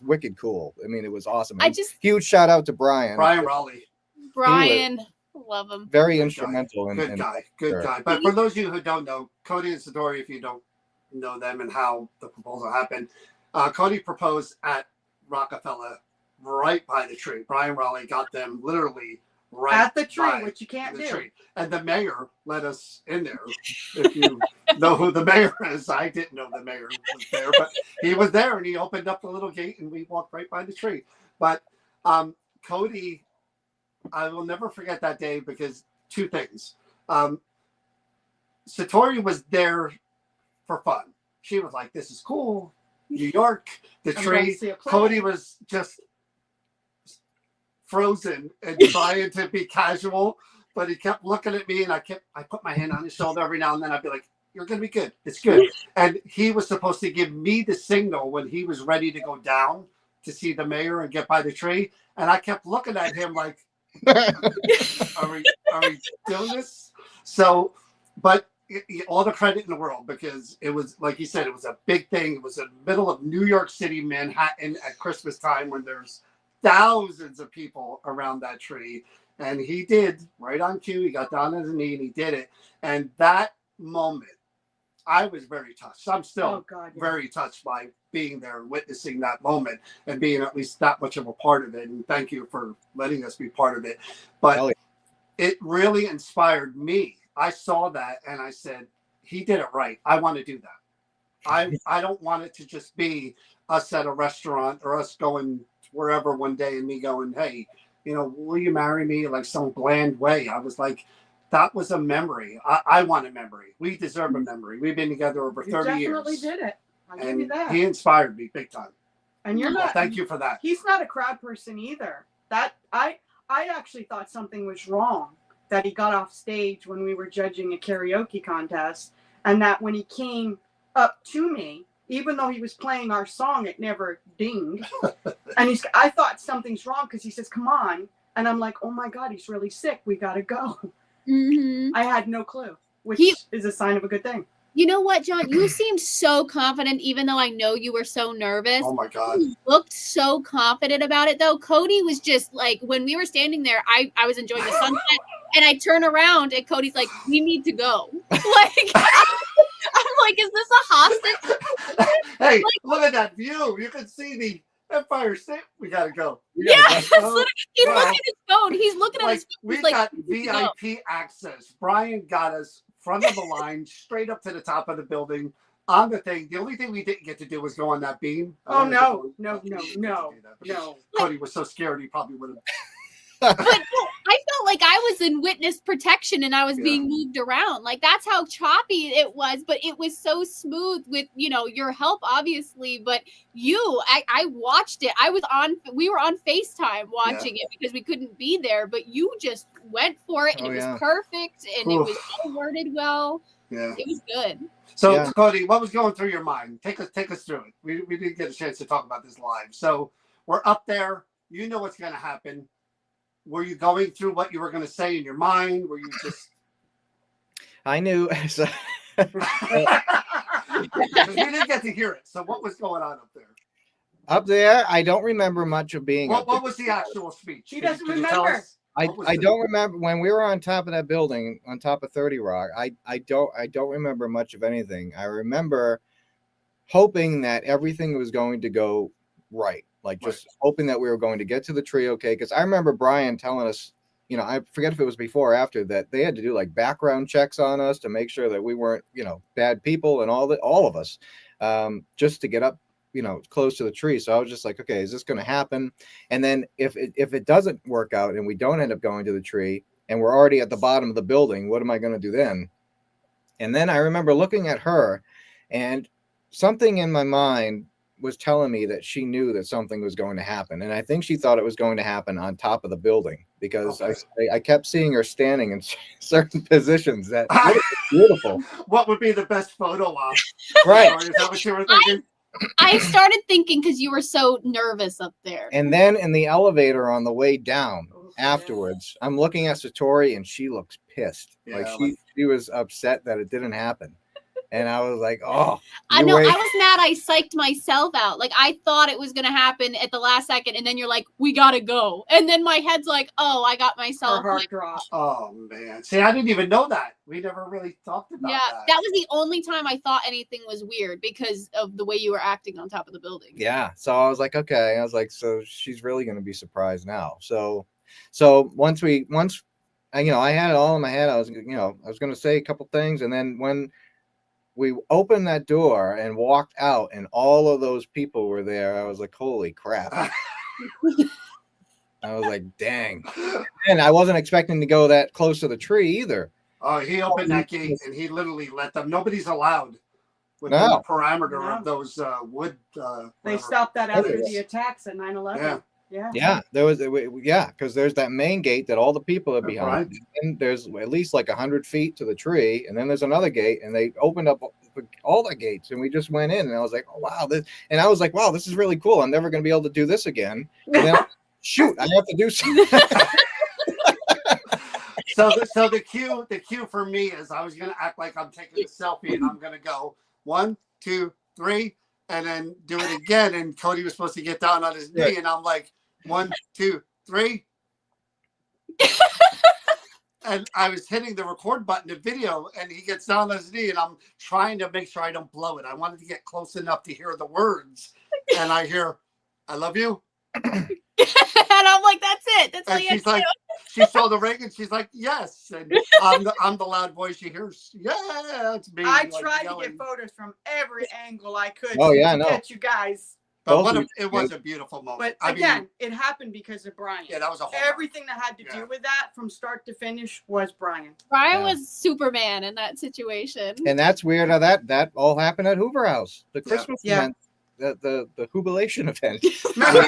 wicked cool. I mean, it was awesome. I just huge shout out to Brian. Brian Raleigh. Brian, love him. Very Good instrumental. Good guy. But for those of you who don't know, Cody and Satori, if you don't know them and how the proposal happened, Cody proposed at Rockefeller right by the tree. Brian Raleigh got them literally right At the tree, by which you can't the do. tree. And the mayor let us in there. If you know who the mayor is, I didn't know the mayor was there, but he was there and he opened up the little gate and we walked right by the tree. But Cody, I will never forget that day because two things. Satori was there for fun. She was like, "This is cool, New York, the I'm going to tree." see a play. Cody was just frozen and trying to be casual, but he kept looking at me, and I put my hand on his shoulder every now and then. I'd be like, "You're gonna be good. It's good." And he was supposed to give me the signal when he was ready to go down to see the mayor and get by the tree, and I kept looking at him like, are we doing this? So, but all the credit in the world, because it was, like you said, it was a big thing. It was in the middle of New York City, Manhattan at Christmas time when there's thousands of people around that tree. And he did right on cue. He got down on his knee and he did it. And that moment, I was very touched. I'm still very touched by being there and witnessing that moment and being at least that much of a part of it. And thank you for letting us be part of it. But it really inspired me. I saw that and I said, he did it right. I want to do that. I don't want it to just be us at a restaurant or us going wherever one day and me going, "Hey, will you marry me?" Like some bland way. I was like, that was a memory. I want a memory. We deserve a memory. We've been together over 30 years. You definitely did it. I'll give you that. He inspired me big time. And you're not. Thank you for that. He's not a crowd person either. That I actually thought something was wrong that he got off stage when we were judging a karaoke contest, and that when he came up to me, even though he was playing our song, it never dinged. And I thought something's wrong because he says, "Come on," and I'm like, "Oh my God, he's really sick. We gotta go." Mm-hmm. I had no clue, which is a sign of a good thing. You know what, John? You seemed so confident, even though I know you were so nervous. Oh my God. You looked so confident about it, though. Cody was just like, when we were standing there, I was enjoying the sunset, and I turn around, and Cody's like, "We need to go." Like, I'm like, "Is this a hostage?" Hey, look at that view. You can see the Empire State. We gotta go. He's looking at his phone. He's looking at his phone. We got VIP access. Brian got us front of the line, straight up to the top of the building on the thing. The only thing we didn't get to do was go on that beam. Oh, no. Cody was so scared he probably would have. But no, I felt like I was in witness protection and I was being moved around. Like, that's how choppy it was, but it was so smooth with, your help, obviously. But I watched it. We were on FaceTime watching it because we couldn't be there, but you just went for it and it was perfect and it was all worded well. Yeah. It was good. So Cody, what was going through your mind? Take us through it. We didn't get a chance to talk about this live. So we're up there. You know what's going to happen. Were you going through what you were going to say in your mind? Were you just... I knew. So... we didn't get to hear it. So what was going on up there? Up there, I don't remember much of being What was the actual speech? He doesn't remember. I don't remember when we were on top of that building, on top of 30 Rock. I don't remember much of anything. I remember hoping that everything was going to go right. Like just hoping that we were going to get to the tree okay. Because I remember Brian telling us, I forget if it was before or after, that they had to do like background checks on us to make sure that we weren't, bad people and all of us, just to get up, close to the tree. So I was just like, okay, is this going to happen? And then if it doesn't work out and we don't end up going to the tree and we're already at the bottom of the building, what am I going to do then? And then I remember looking at her, and something in my mind was telling me that she knew that something was going to happen. And I think she thought it was going to happen on top of the building because I kept seeing her standing in certain positions that was beautiful. What would be the best photo op? Right. Is that what you were thinking? I started thinking because you were so nervous up there. And then in the elevator on the way down, afterwards, I'm looking at Satori and she looks pissed. Like Yeah, she was upset that it didn't happen. And I was like, oh, I know. I was mad. I psyched myself out. Like, I thought it was going to happen at the last second. And then you're like, we got to go. And then my head's like, oh, I got Her myself. heart dropped. Oh man. See, I didn't even know that. We never really talked about Yeah, that was the only time I thought anything was weird because of the way you were acting on top of the building. Yeah. So I was like, okay. I was like, so she's really going to be surprised now. So once I had it all in my head, I was going to say a couple things. And then when we opened that door and walked out and all of those people were there, I was like, holy crap. I was like, dang. And I wasn't expecting to go that close to the tree either. Oh, he opened that gate and he literally let them. Nobody's allowed within the parameter of those wood. They stopped that after the attacks at 9/11. Yeah, there was because there's that main gate that all the people are behind. Right. And there's at least like 100 feet to the tree, and then there's another gate, and they opened up all the gates, and we just went in, and I was like, oh wow, this is really cool. I'm never going to be able to do this again. And then, shoot, I have to do something. So the cue for me is I was gonna act like I'm taking a selfie and I'm gonna go 1, 2, 3, and then do it again. And Cody was supposed to get down on his knee, and I'm like 1, 2, 3. And I was hitting the record button to video, and he gets down on his knee, and I'm trying to make sure I don't blow it. I wanted to get close enough to hear the words, and I hear, "I love you." And I'm like, that's it. That's all you have to do. She saw the ring and she's like, yes. And I'm the loud voice she hears. Yeah, it's me. I tried to get photos from every angle I could to get you guys. But it was a beautiful moment. But again, it happened because of Brian. Yeah, that was everything that had to do with that from start to finish was Brian. Brian was Superman in that situation. And that's weird how that all happened at Hoover House. The Christmas event. The jubilation event. Remember,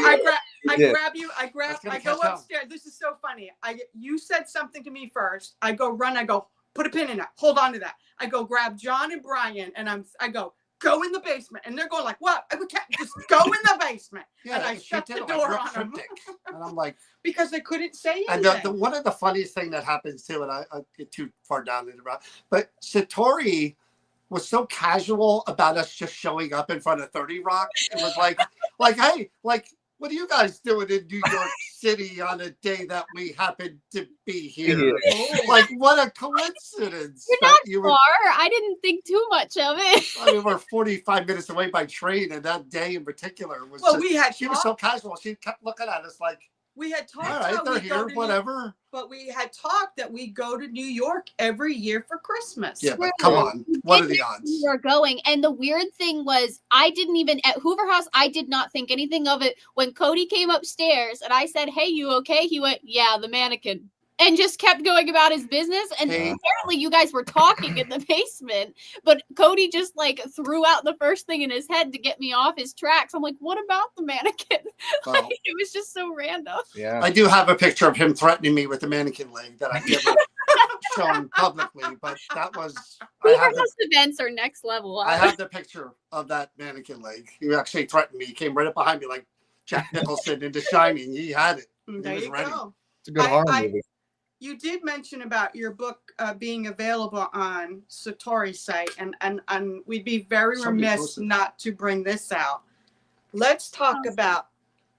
I go upstairs. This is so funny. You said something to me first. I go run. I go put a pin in it. Hold on to that. I go grab John and Brian, and I go in the basement, and they're going like, what? We can't just go in the basement. Yeah, and I shut the door on them. And I'm like, because they couldn't say anything. And one of the funniest thing that happens too, and I get too far down in the route, but Satori was so casual about us just showing up in front of 30 Rock. It was like, hey, like, what are you guys doing in New York City on a day that we happen to be here? Like, what a coincidence. You're not far. I didn't think too much of it. I mean, we're 45 minutes away by train, and that day in particular was she was so casual. She kept looking at us like, we had talked. All right, they're here, whatever. But we had talked that we go to New York every year for Christmas. Yeah, but come on. What are the odds? We were going. And the weird thing was, I didn't even, at Hoover House, I did not think anything of it. When Cody came upstairs and I said, hey, you okay? He went, yeah, the mannequin. And just kept going about his business. And apparently you guys were talking in the basement. But Cody just like threw out the first thing in his head to get me off his tracks. I'm like, what about the mannequin? Like, it was just so random. Yeah. I do have a picture of him threatening me with the mannequin leg that I've never shown publicly. But that was... events are next level. I have the picture of that mannequin leg. He actually threatened me. He came right up behind me like Jack Nicholson into Shining. He had it. There you go. It's a good horror movie. You did mention about your book being available on Satori's site, and we'd be very remiss not to bring this out. Let's talk about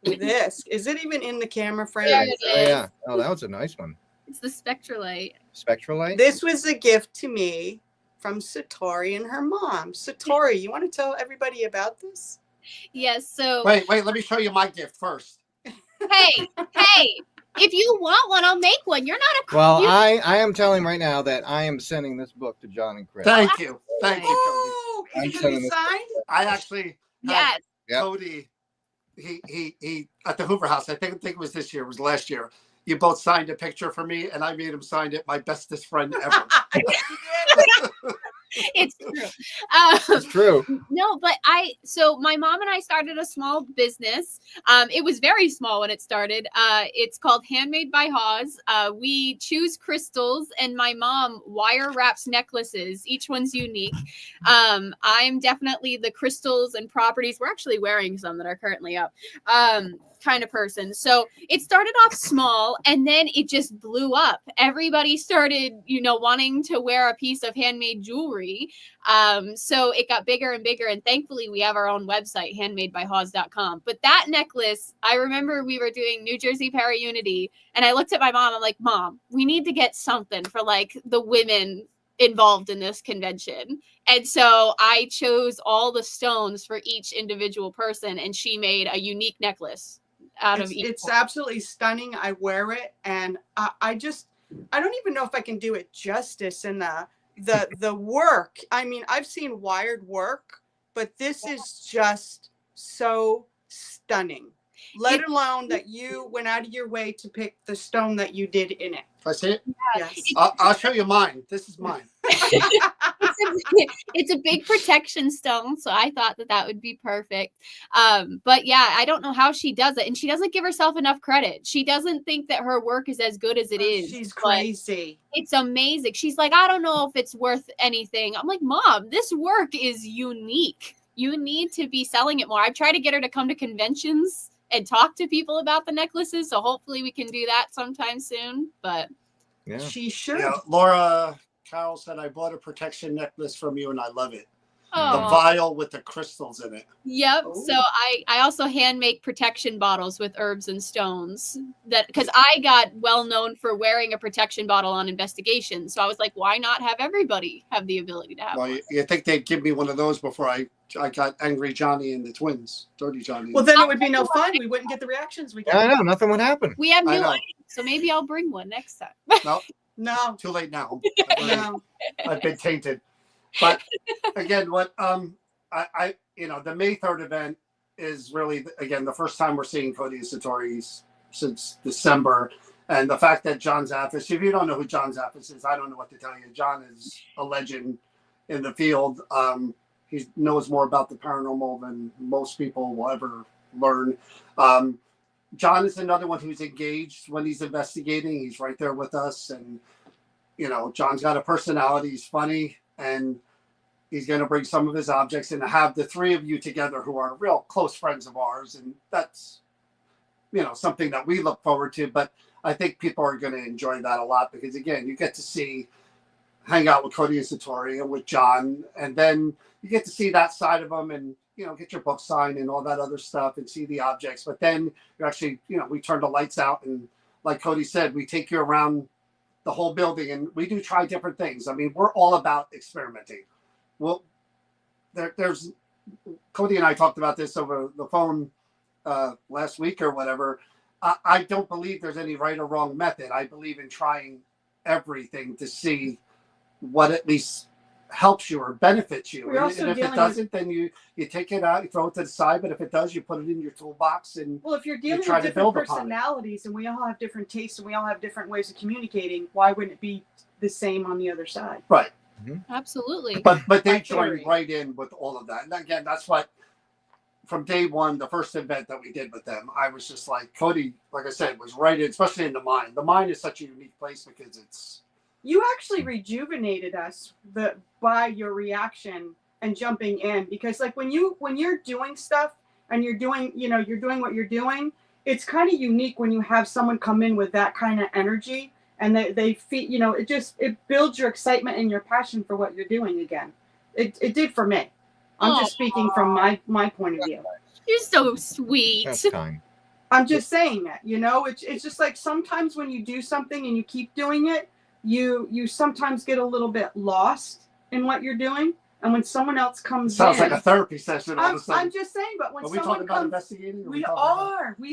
this. Is it even in the camera frame? Yeah, it is. Yeah. Oh, that was a nice one. It's the Spectralite. Spectralite? This was a gift to me from Satori and her mom. Satori, you want to tell everybody about this? Yes. So wait, let me show you my gift first. Hey. If you want one, I'll make one. You're not a... Well, I am telling right now that I am sending this book to John and Chris. Thank you, Cody. Is it gonna be signed? I actually yes. Cody. He at the Hoover House. I think it was this year. It was last year. You both signed a picture for me, and I made him sign it. My bestest friend ever. It's true. It's true. No, but so my mom and I started a small business. It was very small when it started. It's called Handmade by Hawes. We choose crystals, and my mom wire wraps necklaces. Each one's unique. I'm definitely the crystals and properties. We're actually wearing some that are currently up. Kind kind of person. So it started off small and then it just blew up. Everybody started, wanting to wear a piece of handmade jewelry. So it got bigger and bigger. And thankfully we have our own website, handmadebyhawes.com. But that necklace, I remember we were doing New Jersey Para Unity and I looked at my mom. I'm like, Mom, we need to get something for like the women involved in this convention. And so I chose all the stones for each individual person and she made a unique necklace out of each. It's absolutely stunning. I wear it and I don't even know if I can do it justice in the work. I mean, I've seen wired work, but this is just so stunning. Let alone that you went out of your way to pick the stone that you did in it. I see it. Yes. I'll show you mine. This is mine. It's a big protection stone, so I thought that would be perfect. But yeah, I don't know how she does it, and she doesn't give herself enough credit. She doesn't think that her work is as good as it is. She's crazy. It's amazing. She's like, I don't know if it's worth anything. I'm like, Mom, this work is unique. You need to be selling it more. I've tried to get her to come to conventions and talk to people about the necklaces, so hopefully we can do that sometime soon. But Yeah. She should. Yeah, Laura Carroll said, I bought a protection necklace from you and I love it. The oh, vial with the crystals in it. yep. Oh. So I also hand make protection bottles with herbs and stones, that because I got well known for wearing a protection bottle on investigation. So I was like, why not have everybody have the ability to have Well, one? you think they'd give me one of those before I got Angry Johnny and the twins, Dirty Johnny. Well, then it would be no fun. We wouldn't get the reactions we Yeah, I get. know, nothing would happen. We have I new know. items, so maybe I'll bring one next time. No, No, too late now. no. I've been tainted. But again, what I the May 3rd event is really, again, the first time we're seeing Cody and Satori since December. And the fact that John Zaffis, if you don't know who John Zaffis is, I don't know what to tell you. John is a legend in the field. He knows more about the paranormal than most people will ever learn. John is another one who's engaged when he's investigating. He's right there with us. And, John's got a personality. He's funny. And he's going to bring some of his objects and have the three of you together who are real close friends of ours. And that's, something that we look forward to. But I think people are going to enjoy that a lot because, again, you get to hang out with Cody and Satori and with John. And then you get to see that side of them and, get your book signed and all that other stuff and see the objects. But then you actually, we turn the lights out and like Cody said, we take you around the whole building and we do try different things. I mean, we're all about experimenting. Well, there's Cody and I talked about this over the phone last week or whatever. I don't believe there's any right or wrong method. I believe in trying everything to see what at least helps you or benefits you. We're also And if it dealing doesn't, then you take it out, you throw it to the side. But if it does, you put it in your toolbox. And Well, if you're dealing try with to different build upon it. personalities and we all have different tastes and we all have different ways of communicating, why wouldn't it be the same on the other side? right. Absolutely. But they My joined theory. right in with all of that. And again, that's what from day one, the first event that we did with them, I was just like, Cody, like I said, was right in, especially in the mine. The mine is such a unique place because it's You actually rejuvenated us by your reaction and jumping in because like when you're doing stuff and you're doing what you're doing, it's kind of unique when you have someone come in with that kind of energy and they feel, it builds your excitement and your passion for what you're doing again. It did for me. I'm just speaking from my point of view. You're so sweet. That's kind. I'm just saying that, it's just like sometimes when you do something and you keep doing it, you sometimes get a little bit lost in what you're doing. And when someone else comes sounds in, like a therapy session. All of a I'm sudden. just saying, but when Are we talking someone about comes, investigating? Or we talking about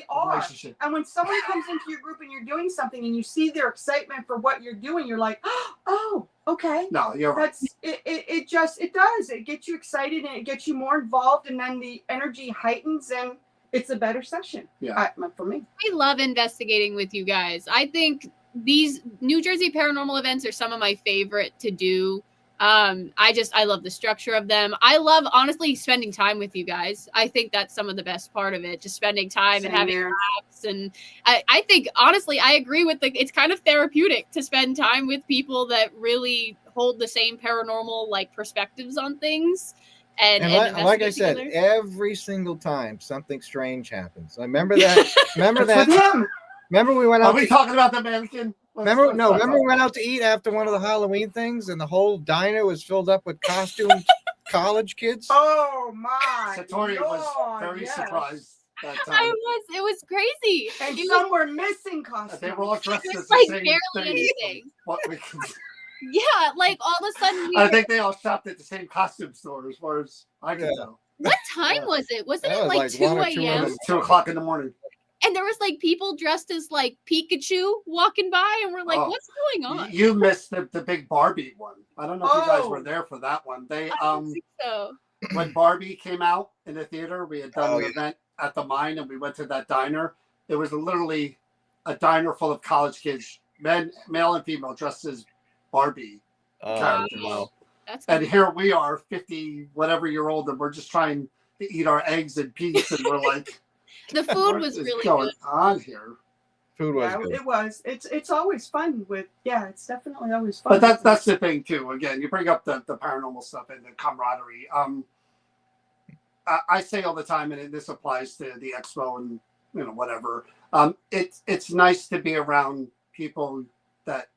are. relationship? And when someone comes into your group and you're doing something and you see their excitement for what you're doing, you're like, oh, okay. No, you're right. That's it. It does. It gets you excited and it gets you more involved, and then the energy heightens and it's a better session. Yeah. For me. I love investigating with you guys. I think these New Jersey paranormal events are some of my favorite to do. I love the structure of them. I love, honestly, spending time with you guys. I think that's some of the best part of it, just spending time Same and having there. laughs. And I think, honestly, I agree with it's kind of therapeutic to spend time with people that really hold the same paranormal, perspectives on things. and like I investigate said, together. every single time something strange happens. I remember that. Remember That's that. with him. Remember we went Are out. we talking about the mannequin? Remember Let's talk we about went out to eat after one of the Halloween things, and the whole diner was filled up with costumed college kids. Oh my! Satori was Lord, very yes. surprised that I time. was. It was crazy. And It some were missing costumes. They were all dressed It as was the like same barely thing. anything. What we can, Yeah, like all of a sudden we I were, think they all shopped at the same costume store, as far as I can Yeah. tell. what time Yeah. was it? Wasn't That it was like like 2 1 or 2 It a.m. a.m.? was 2:00 in the morning. And there was like people dressed as like Pikachu walking by, and we're like, Oh. what's going on? You missed the big Barbie one. I don't know if you guys Oh. were there for that one. They I don't think so. when Barbie came out in the theater, we had done Oh, an yeah. event at the Mine, and we went to that diner. It was literally a diner full of college kids, men, male and female, dressed as Barbie characters. wow. That's And cool. here we are, 50 whatever year old, and we're just trying to eat our eggs in peace, and we're like, The food what was is really going good. on here? Food was Yeah, good. it was. It's always fun with. Yeah, it's definitely always fun. But that's the thing too. Again, you bring up the paranormal stuff and the camaraderie. I say all the time, and this applies to the expo and whatever. It's nice to be around people that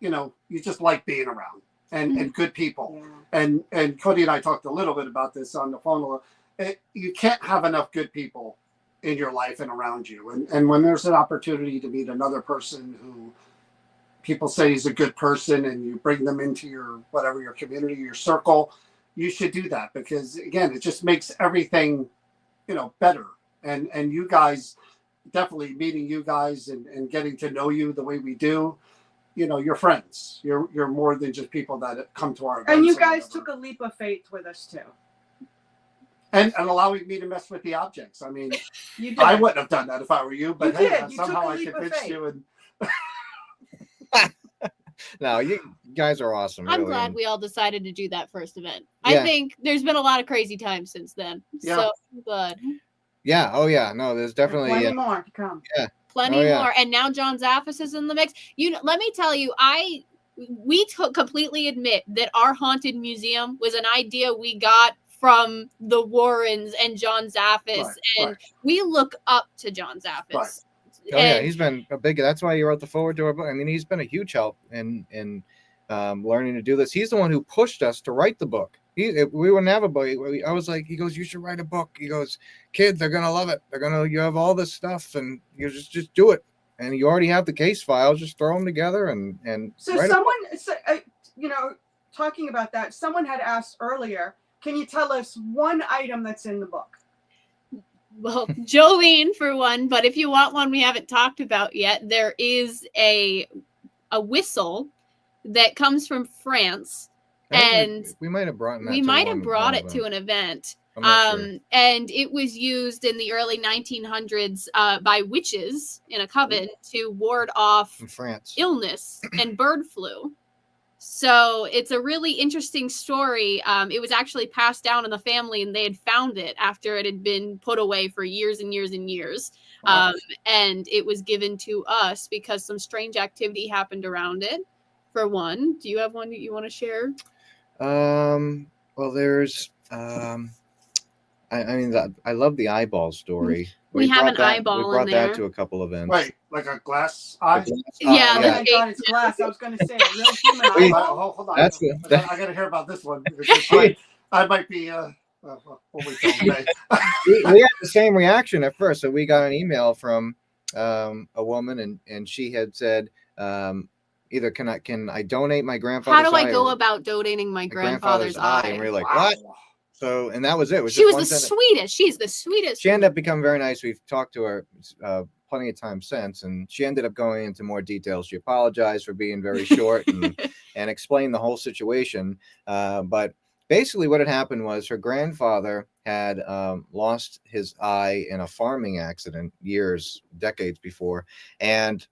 you just like being around, and good people. Yeah. And Cody and I talked a little bit about this on the phone. You can't have enough good people in your life and around you. And when there's an opportunity to meet another person who people say is a good person, and you bring them into your whatever, your community, your circle, you should do that, because again, it just makes everything better. And you guys, definitely meeting you guys and getting to know you the way we do, you're friends. You're more than just people that come to our events. And you or guys whatever. took a leap of faith with us too. And allowing me to mess with the objects. I mean, You did. I wouldn't have done that if I were you, but You hey, did. You somehow took a I leap of convinced faith. you. And No, you guys are awesome. I'm really. glad we all decided to do that first event. Yeah. I think there's been a lot of crazy times since then. Yeah. So I'm glad. Yeah. Oh yeah. No, there's definitely. Plenty more to come. Plenty Oh, yeah. more. And now John Zaffis is in the mix. Let me tell you, we completely admit that our haunted museum was an idea we got from the Warrens and John Zaffis, Right, and right. we look up to John Zaffis. Right. Oh yeah, And he's been a big. That's why you wrote the forward to our book. I mean, he's been a huge help in learning to do this. He's the one who pushed us to write the book. We wouldn't have a book. I was like, he goes, you should write a book. He goes, kid, they're gonna love it. You have all this stuff, and you just do it. And you already have the case files. Just throw them together and So write talking about that, someone had asked earlier, can you tell us one item that's in the book? well, Jolene for one, but if you want one we haven't talked about yet, there is a whistle that comes from France. And we might have brought. We might have brought it to an event. I'm not sure. And it was used in the early 1900s by witches in a coven to ward off In France. illness and bird flu. So it's a really interesting story. It was actually passed down in the family, and they had found it after it had been put away for years and years and years. Wow. And it was given to us because some strange activity happened around it. For one, do you have one that you want to share? Well, there's. I mean, I love the eyeball story. We have brought an that- eyeball We in brought there. that to a couple events. wait, like a glass eye? Yeah, Oh the my God, it's glass. I was going to say a real human We- eyeball. Hold on. That's I got to hear about this one, because I might be. We'll wait till May. we had the same reaction at first. So we got an email from a woman, and she had said, either can I donate my grandfather's How do I eye go or about donating my my grandfather's eye? And eye? we were like, Wow. what? So, and that was it. It was She just was one the sentence. sweetest. She's the sweetest. She ended up becoming very nice. We've talked to her plenty of times since, and she ended up going into more details. She apologized for being very short and explained the whole situation. But basically what had happened was her grandfather had lost his eye in a farming accident decades before. And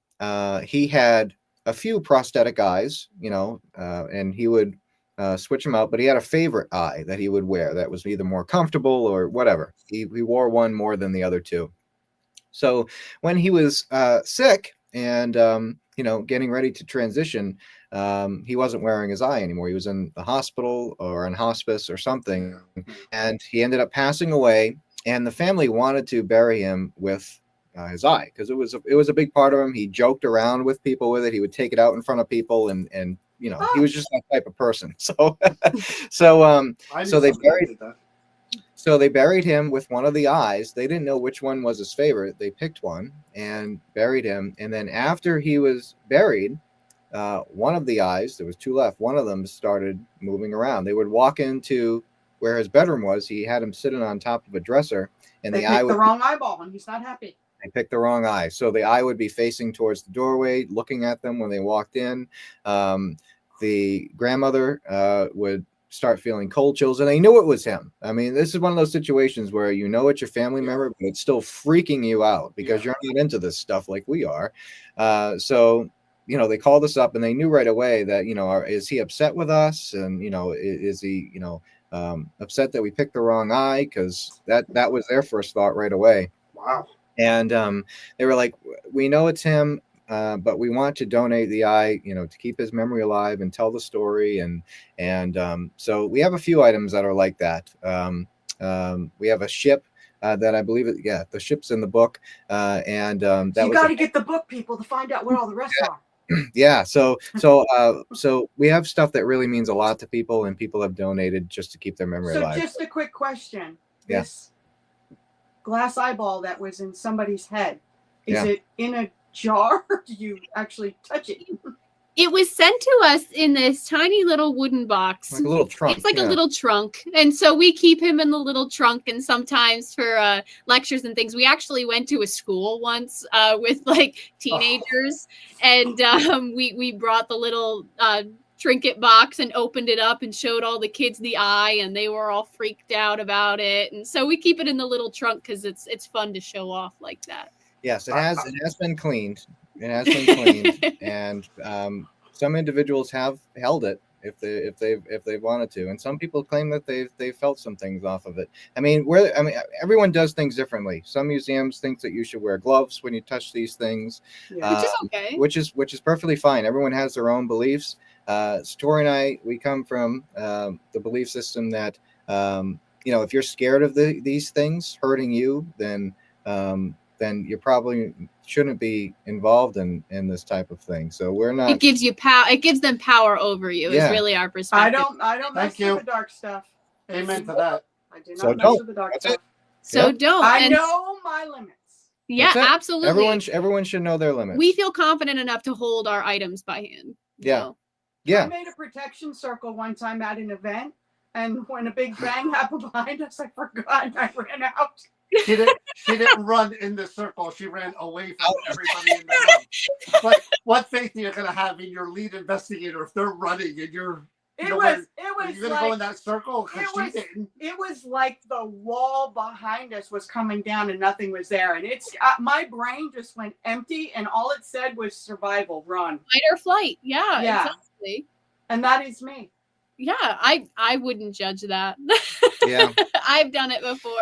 he had a few prosthetic eyes, and he would switch them out, but he had a favorite eye that he would wear that was either more comfortable or whatever. He wore one more than the other two. So when he was sick and getting ready to transition, he wasn't wearing his eye anymore. He was in the hospital or in hospice or something, and he ended up passing away. And the family wanted to bury him with his eye because it was a big part of him. He joked around with people with it. He would take it out in front of people, and he was just that type of person. So so they buried. So they buried him with one of the eyes. They didn't know which one was his favorite. They picked one and buried him. And then after he was buried, one of the eyes, there was two left, one of them started moving around. They would walk into where his bedroom was. He had him sitting on top of a dresser, and they the eye picked the wrong eyeball, and he's not happy. They picked the wrong eye. So the eye would be facing towards the doorway, looking at them when they walked in. The grandmother would start feeling cold chills, and they knew it was him. I mean, this is one of those situations where it's your family member, but it's still freaking you out because you're not into this stuff like we are. So they called us up, and they knew right away that is he upset with us, and is he upset that we picked the wrong eye, because that was their first thought right away. Wow. And they were like, we know it's him. But we want to donate the eye, to keep his memory alive and tell the story. And so we have a few items that are like that. We have a ship that I believe the ship's in the book. And that you got to get the book, people, to find out where all the rest are. Yeah. So we have stuff that really means a lot to people, and people have donated just to keep their memory alive. So just a quick question. Yeah. This glass eyeball that was in somebody's head, is it in a jar, or do you actually touch it? It was sent to us in this tiny little wooden box. Like a little trunk. It's like a little trunk. And so we keep him in the little trunk, and sometimes for lectures and things. We actually went to a school once with teenagers, and we brought the little trinket box and opened it up and showed all the kids the eye, and they were all freaked out about it. And so we keep it in the little trunk because it's fun to show off like that. Yes, it has been cleaned. It has been cleaned, and some individuals have held it if they've wanted to, and some people claim that they've felt some things off of it. I mean, everyone does things differently. Some museums think that you should wear gloves when you touch these things, which is okay. Which is perfectly fine. Everyone has their own beliefs. Satori and I, we come from the belief system that if you're scared of these things hurting you, then you probably shouldn't be involved in this type of thing. So we're not. It gives you power. It gives them power over you. Is really our perspective. I don't mess with the dark stuff. Amen to that. I do not mess with the dark stuff. So don't. I know my limits. Yeah, absolutely. Everyone should know their limits. We feel confident enough to hold our items by hand. Yeah. So. Yeah. I made a protection circle one time at an event, and when a big bang happened behind us, I forgot and I ran out. She didn't run in the circle. She ran away from everybody in the room. But what faith are you going to have in your lead investigator if they're running and you're It was going to go in that circle? It was like the wall behind us was coming down and nothing was there. And it's my brain just went empty, and all it said was survival, run. Fight or flight. Yeah. Exactly. And that is me. Yeah, I wouldn't judge that. Yeah. I've done it before.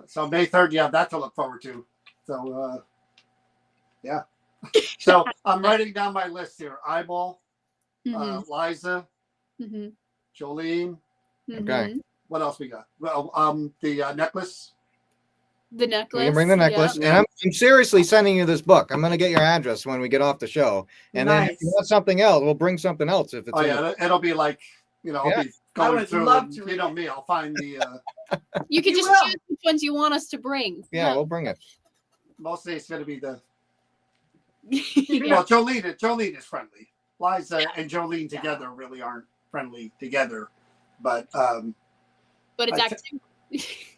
So May 3rd, you have that to look forward to. So, yeah. So I'm writing down my list here. Eyeball, Liza, Jolene. Okay. What else we got? Well, the necklace. The necklace. You can bring the necklace. Yeah. And I'm seriously sending you this book. I'm going to get your address when we get off the show. And then if you want something else, we'll bring something else. If it's it'll be like, I'll be going through and, me, I'll find the... you can just choose which ones you want us to bring. Yeah, we'll bring it. Mostly it's going to be the... Well, Jolene is friendly. Liza and Jolene together really aren't friendly together. But it's active.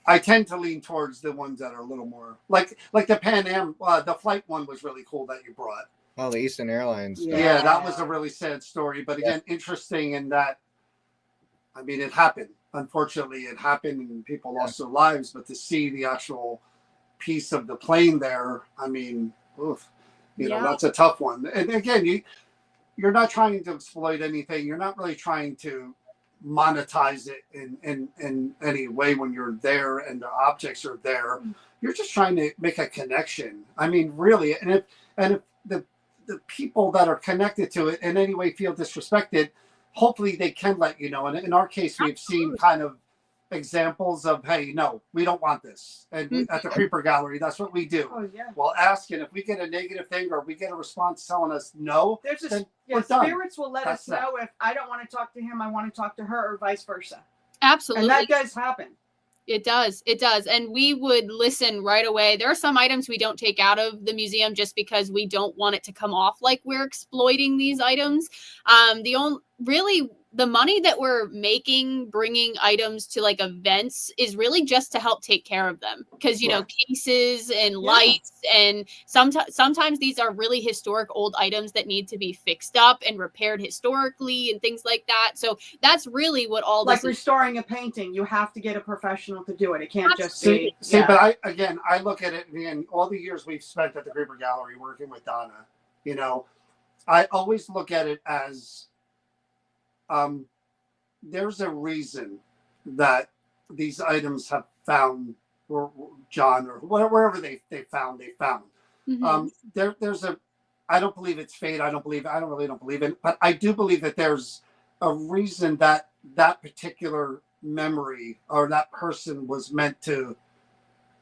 I tend to lean towards the ones that are a little more... Like the Pan Am, the flight one was really cool that you brought. Oh, the Eastern Airlines stuff. Yeah, that was a really sad story. But again, interesting in that, I mean, it happened. Unfortunately, it happened and people lost their lives. But to see the actual piece of the plane there, I mean, that's a tough one. And again, you're not trying to exploit anything. You're not really trying to monetize it in any way when you're there and the objects are there. You're just trying to make a connection. I mean, really. And if the people that are connected to it in any way feel disrespected, hopefully they can let you know. And in our case, we've seen kind of examples of, hey, no, we don't want this. And at the Creeper Gallery, that's what we do. Oh yeah. We'll ask, and if we get a negative thing or we get a response telling us no, There's a then we're done. spirits will let us know if I don't want to talk to him, I want to talk to her, or vice versa. Absolutely. And that does happen. It does. It does. And we would listen right away. There are some items we don't take out of the museum just because we don't want it to come off like we're exploiting these items. The money that we're making bringing items to like events is really just to help take care of them, because you know, cases and lights, and sometimes these are really historic old items that need to be fixed up and repaired historically and things like that. So that's really what all like this restoring a painting, you have to get a professional to do it. It can't just See, be but I look at it, and all the years we've spent at the Creeper Gallery working with Donna, you know, I always look at it as there's a reason that these items have found, or John, or wherever they found. There's a, I don't believe it's fate. I don't really believe in it, but I do believe that there's a reason that that particular memory or that person was meant to,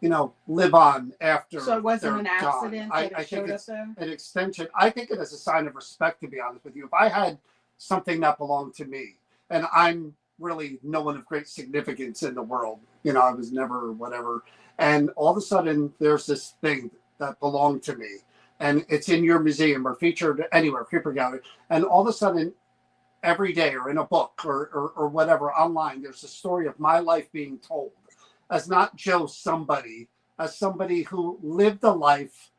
you know, live on after. So it wasn't an gone. accident. I think it's an extension. I think it is a sign of respect, to be honest with you. If I had something that belonged to me, and I'm really no one of great significance in the world, you know, I was never whatever, and all of a sudden there's this thing that belonged to me, and it's in your museum or featured anywhere, Creeper Gallery, and all of a sudden every day or in a book or whatever online, there's a story of my life being told as not just somebody, as somebody who lived a life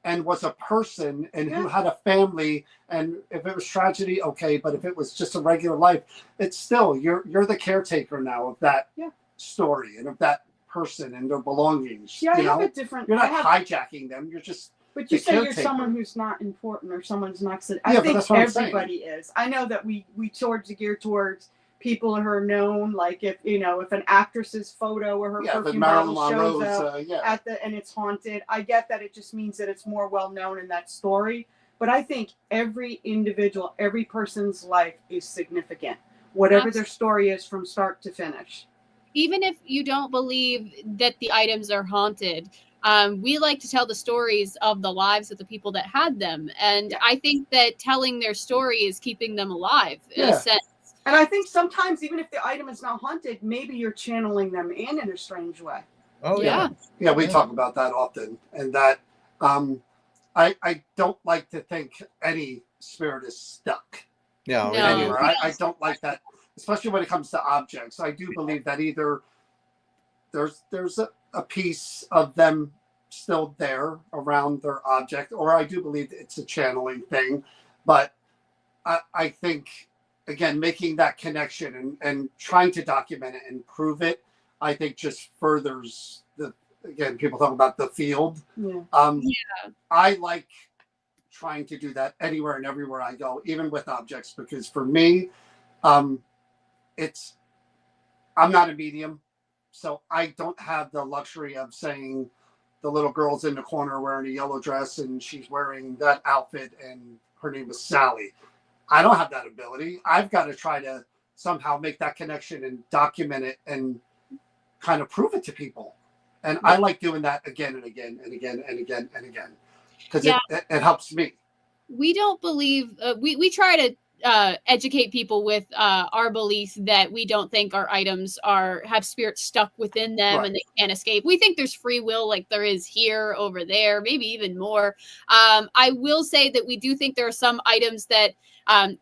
and was a person and who had a family, and if it was tragedy, okay, but if it was just a regular life, it's still you're the caretaker now of that story and of that person and their belongings. Yeah, I you have know? a different. You're not hijacking them. You're just. But you say caretaker. you're someone who's not important or someone's not. I think everybody is. I know that we gear towards people who are known, like if an actress's photo or her perfume bottle shows up at and it's haunted. I get that. It just means that it's more well known in that story. But I think every individual, every person's life is significant, whatever their story is from start to finish. Even if you don't believe that the items are haunted, we like to tell the stories of the lives of the people that had them. And I think that telling their story is keeping them alive in a sense. And I think sometimes, even if the item is not haunted, maybe you're channeling them in a strange way. Oh, yeah. Yeah, we talk about that often. And that I don't like to think any spirit is stuck anywhere. I don't like that, especially when it comes to objects. I do believe that either there's a piece of them still there around their object, or I do believe it's a channeling thing. But I think, again, making that connection and trying to document it and prove it, I think just furthers people talk about the field. I like trying to do that anywhere and everywhere I go, even with objects, because for me, I'm not a medium, so I don't have the luxury of saying the little girl's in the corner wearing a yellow dress and she's wearing that outfit and her name is Sally. I don't have that ability. I've got to try to somehow make that connection and document it and kind of prove it to people. And I like doing that again and again and again and again and again, because it helps me. We don't believe, we try to educate people with our belief that we don't think our items have spirits stuck within them and they can't escape. We think there's free will, like there is here, over there, maybe even more. I will say that we do think there are some items that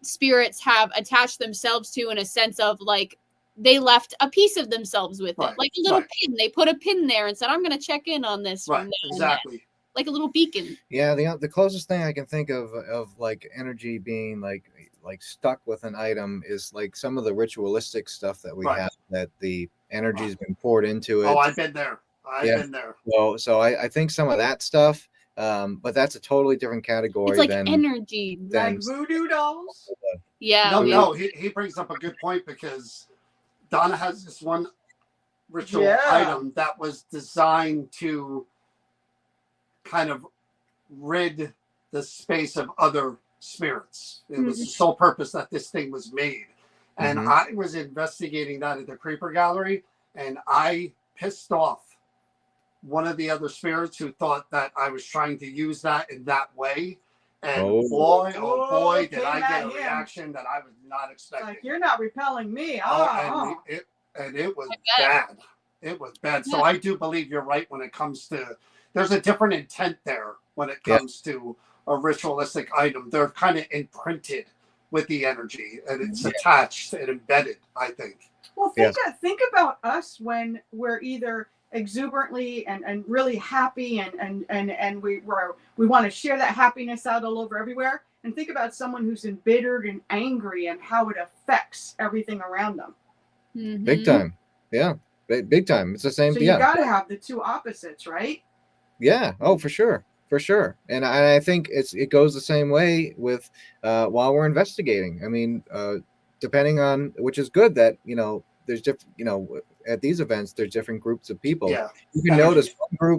spirits have attached themselves to, in a sense of like they left a piece of themselves with it, like a little pin. They put a pin there and said, "I'm going to check in on this." Right, exactly. Like a little beacon. Yeah, the closest thing I can think of like energy being like stuck with an item is like some of the ritualistic stuff that we have, that the energy's been poured into it. Oh, I've been there. I've been there. So I think some of that stuff, but that's a totally different category. It's like energy, like voodoo dolls. Yeah. No, he brings up a good point, because Donna has this one ritual item that was designed to kind of rid the space of other spirits. It was the sole purpose that this thing was made. And I was investigating that at the Creeper Gallery, and I pissed off one of the other spirits who thought that I was trying to use that in that way. And boy, did I get a reaction that I was not expecting. Like, you're not repelling me. It was bad. It was bad. So I do believe you're right when it comes to, there's a different intent there when it comes to a ritualistic item. They're kind of imprinted with the energy, and it's attached and embedded, I think. Well, think about us when we're either exuberantly and really happy and we want to share that happiness out all over everywhere, and think about someone who's embittered and angry and how it affects everything around them. Big time. Yeah, big time. It's the same So thing. You got to have the two opposites, right? Yeah. Oh, for sure. And I think it goes the same way with while we're investigating. I mean, depending on, which is good that, there's different, at these events, there's different groups of people. Yeah. You can notice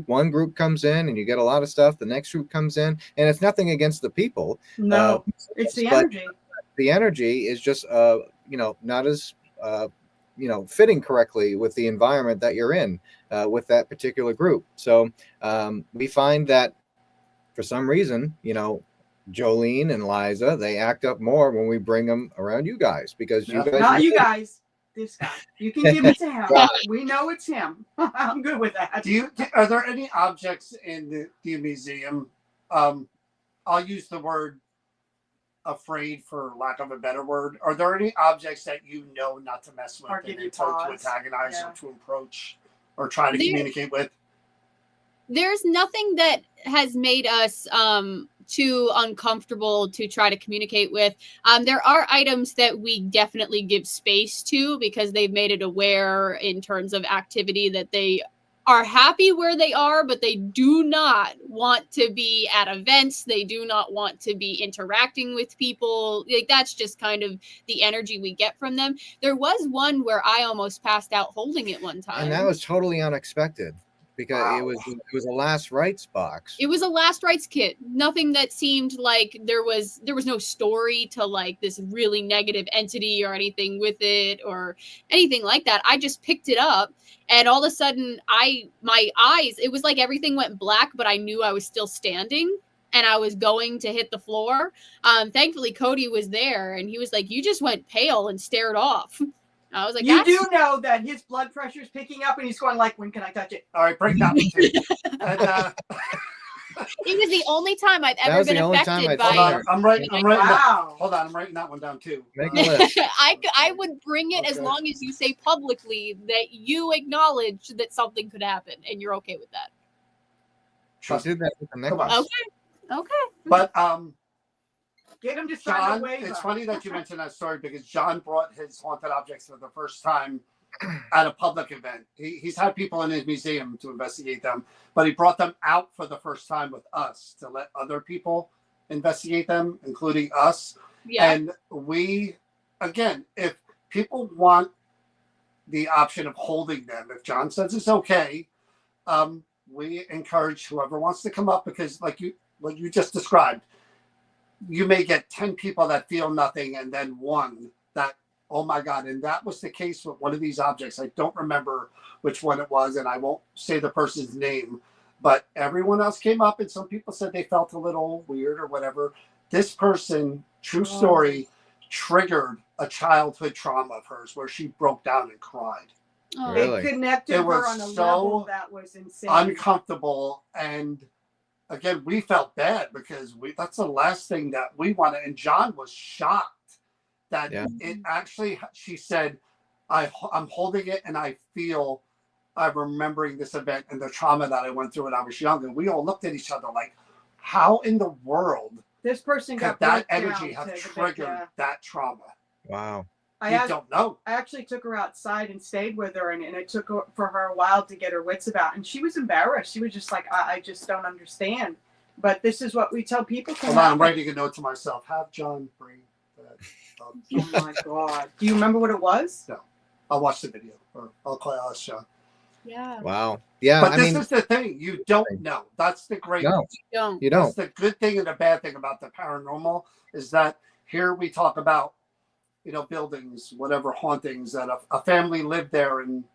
one group comes in and you get a lot of stuff. The next group comes in, and it's nothing against the people. No, it's the energy. The energy is just, not as, fitting correctly with the environment that you're in with that particular group. So we find that for some reason, Jolene and Liza, they act up more when we bring them around you guys, because you guys. Not you guys. This guy. You can give it to him. We know it's him. I'm good with that. Are there any objects in the museum? I'll use the word afraid for lack of a better word. Are there any objects that not to mess with, to antagonize or to approach or try to communicate with? There's nothing that has made us too uncomfortable to try to communicate with. There are items that we definitely give space to because they've made it aware in terms of activity that they are happy where they are, but they do not want to be at events. They do not want to be interacting with people. Like, that's just kind of the energy we get from them. There was one where I almost passed out holding it one time. And that was totally unexpected. Because it was a last rites box. It was a last rites kit. Nothing that seemed like there was no story to like this really negative entity or anything with it or anything like that. I just picked it up, and all of a sudden my eyes, it was like everything went black, but I knew I was still standing and I was going to hit the floor. Thankfully Cody was there, and he was like, "You just went pale and stared off." I was like, you do know that his blood pressure is picking up, and he's going like, "When can I touch it?" All right, break that one too. And, it was the only time I've ever been affected by. Hold on, I'm writing. Hold on, I'm writing that one down too. Make a list. I would bring it as long as you say publicly that you acknowledge that something could happen, and you're okay with that. Trust did that with the necklace. Okay. But get him to John, it's funny that you mentioned that story because John brought his haunted objects for the first time at a public event. He's had people in his museum to investigate them, but he brought them out for the first time with us to let other people investigate them, including us. Yeah. And we, again, if people want the option of holding them, if John says it's okay, we encourage whoever wants to come up, because like you just described, you may get 10 people that feel nothing and then one that, oh my God. And that was the case with one of these objects. I don't remember which one it was, and I won't say the person's name, but everyone else came up and some people said they felt a little weird or whatever. This person, true story, triggered a childhood trauma of hers where she broke down and cried. Oh, really? It connected her on a level that was insane. Uncomfortable. And again, we felt bad because that's the last thing that we wanted. And John was shocked that it actually, she said, I'm holding it and I'm remembering this event and the trauma that I went through when I was young. And we all looked at each other like, how in the world this person got that energy have triggered that trauma? Wow. I don't know. I actually took her outside and stayed with her, and it took for her a while to get her wits about. And she was embarrassed. She was just like, I just don't understand. But this is what we tell people. Hold on, I'm writing a note to myself. Have John bring that up. Oh my God. Do you remember what it was? No. I'll watch the video, or I'll call John. Yeah. Wow. Yeah. But I this mean, is the thing. You don't know. That's the great, no, Don't. you that's don't. the good thing and the bad thing about the paranormal is that here we talk about, buildings, whatever hauntings, that a family lived there and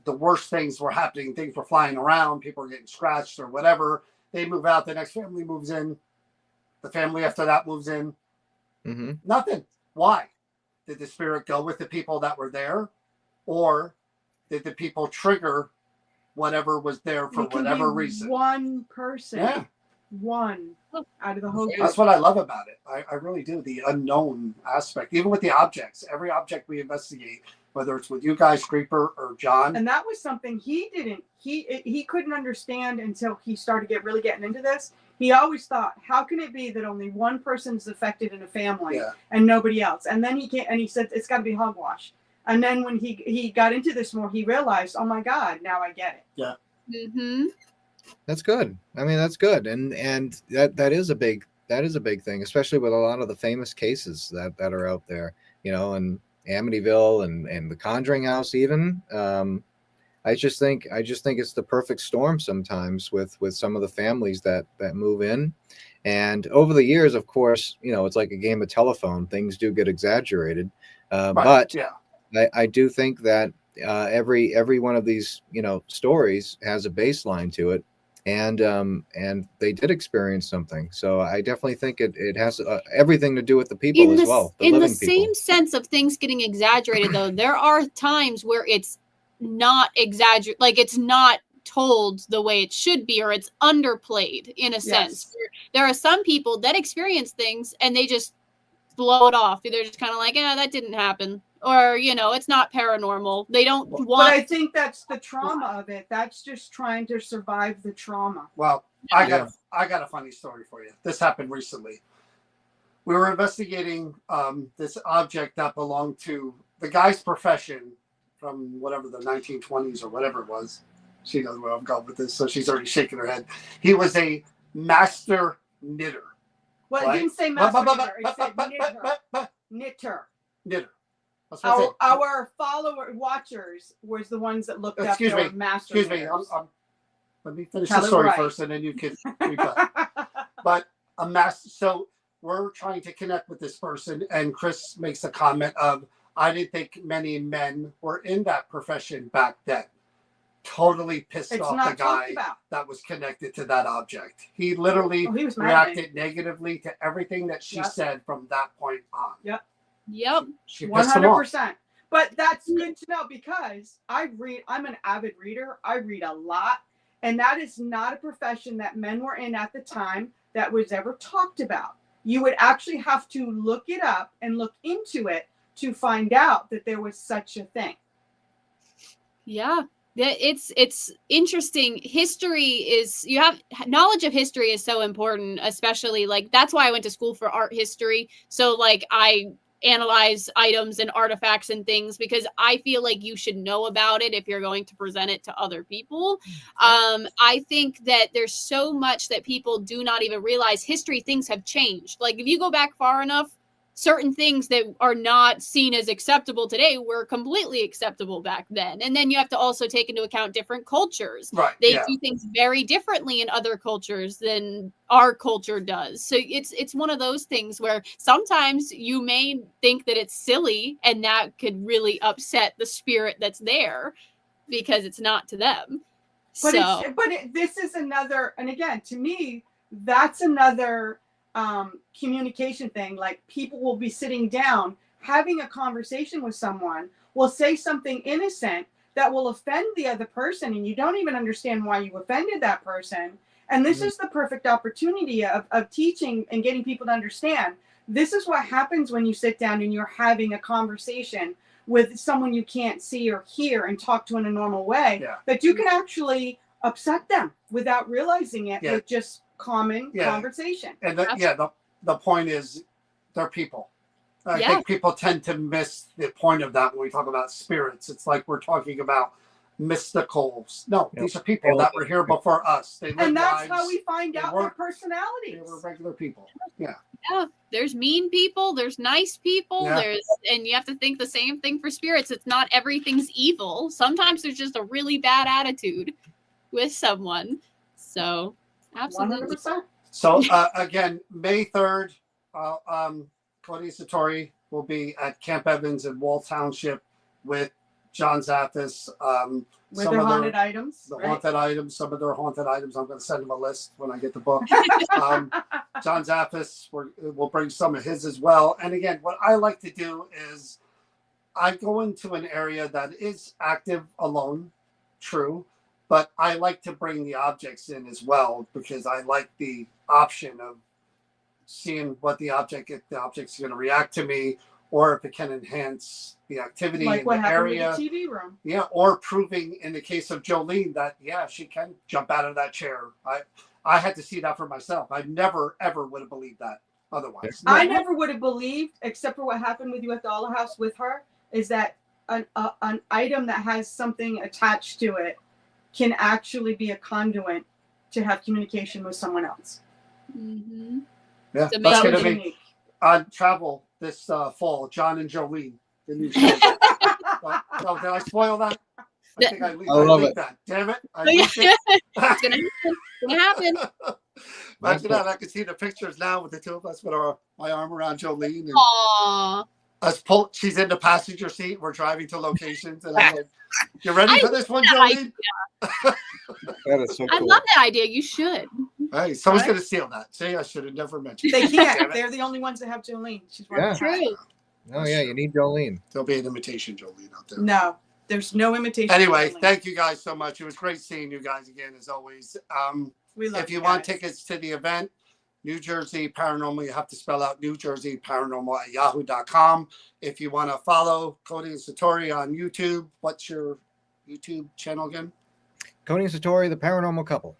the worst things were happening. Things were flying around. People were getting scratched or whatever. They move out. The next family moves in. The family after that moves in. Hmm. Nothing. Why? Did the spirit go with the people that were there? Or did the people trigger whatever was there for It can whatever be reason? one person. Yeah. One out of the whole group. That's what I love about it. I really do. The unknown aspect, even with the objects, every object we investigate, whether it's with you guys, Creeper or John. And that was something he couldn't understand until he started getting into this. He always thought, how can it be that only one person's affected in a family and nobody else? And then he said, it's got to be hogwash. And then when he got into this more, he realized, oh my God, now I get it. Yeah. Mm-hmm. That's good. I mean, that's good. And that is a big thing, especially with a lot of the famous cases that are out there, and Amityville and the Conjuring House even. I just think it's the perfect storm sometimes with some of the families that move in. And over the years, of course, it's like a game of telephone. Things do get exaggerated. Right. But yeah. I do think that every one of these, stories has a baseline to it. And they did experience something. So I definitely think it has everything to do with the people as well. In the living people. same sense of things getting exaggerated, though, there are times where it's not exaggerated, like it's not told the way it should be, or it's underplayed in a sense. There are some people that experience things and they just blow it off. They're just kind of like, that didn't happen. Or, it's not paranormal. They don't want. But I think that's the trauma of it. That's just trying to survive the trauma. Well, I got a funny story for you. This happened recently. We were investigating this object that belonged to the guy's profession from whatever the 1920s or whatever it was. She knows where I'm going with this, so she's already shaking her head. He was a master knitter. Well, right? It didn't say master knitter. It said knitter. Knitter. Our watchers was the ones that looked up their master. Excuse me. Let me finish the story first, and then you can reply. But a master. So we're trying to connect with this person, and Chris makes a comment of, "I didn't think many men were in that profession back then." Totally pissed off the guy that was connected to that object. He literally reacted negatively to everything that she said from that point on. Yep. 100%. But that's good to know because I'm an avid reader. I read a lot. And that is not a profession that men were in at the time that was ever talked about. You would actually have to look it up and look into it to find out that there was such a thing. Yeah. It's interesting. Knowledge of history is so important, especially that's why I went to school for art history. So I analyze items and artifacts and things because I feel like you should know about it if you're going to present it to other people. I think that there's so much that people do not even realize. History, things have changed. If you go back far enough, certain things that are not seen as acceptable today were completely acceptable back then. And then you have to also take into account different cultures. Right. They do things very differently in other cultures than our culture does. So it's one of those things where sometimes you may think that it's silly and that could really upset the spirit that's there because it's not to them. This is another, and again, to me, that's another communication thing. People will be sitting down having a conversation with someone, will say something innocent that will offend the other person, and you don't even understand why you offended that person. And this is the perfect opportunity of teaching and getting people to understand this is what happens when you sit down and you're having a conversation with someone you can't see or hear and talk to in a normal way, that you can actually upset them without realizing it with just common conversation. And the point is they're people. I think people tend to miss the point of that when we talk about spirits. It's like we're talking about mysticals. No, Yep. these are people that were here before us. They lived And that's lives. how we find They out their weren't- They personalities. were regular people. Yeah. Yeah, there's mean people, there's nice people, Yeah. and you have to think the same thing for spirits. It's not everything's evil. Sometimes there's just a really bad attitude with someone. So, absolutely. 100%. So again, May 3rd, Cody and Satori will be at Camp Evans in Wall Township with John Zaffis. With their haunted items. The right? haunted items, some of their haunted items. I'm going to send him a list when I get the book. John Zaffis will bring some of his as well. And again, what I like to do is I go into an area that is active alone, true, but I like to bring the objects in as well because I like the option of seeing what the object, if the object's going to react to me, or if it can enhance the activity Like in what the happened area. with the TV room. Yeah, or proving in the case of Jolene that she can jump out of that chair. I had to see that for myself. I never ever would have believed that otherwise. I never would have believed, except for what happened with you at the Alla House with her, is that an item that has something attached to it can actually be a conduit to have communication with someone else. Mm-hmm. Yeah, So that's That going was to be unique. on travel this fall. John and Jolene, the new show. So did I spoil that? I think I love leaked it. that. Damn it! I Oh, yeah. leaked it. It's gonna happen. Imagine that. I can see the pictures now with the two of us with my arm around Jolene and Aww. us pull. She's in the passenger seat. We're driving to locations, and I'm like, "You ready I for this one, love Jolene?" That is so I cool. love that idea. You should. Hey, someone's Right? gonna steal that. See, I should have never mentioned. They it. can't. Damn it. They're the only ones that have Jolene. She's one Yeah. of the True. Oh yeah, you need Jolene. There'll be an imitation Jolene out there. No, there's no imitation. Anyway, of Jolene. thank you guys so much. It was great seeing you guys again, as always. We love If you want guys. tickets to the event, New Jersey Paranormal, you have to spell out New Jersey Paranormal at yahoo.com. If you want to follow Cody and Satori on YouTube, what's your YouTube channel again? Cody and Satori, the paranormal couple.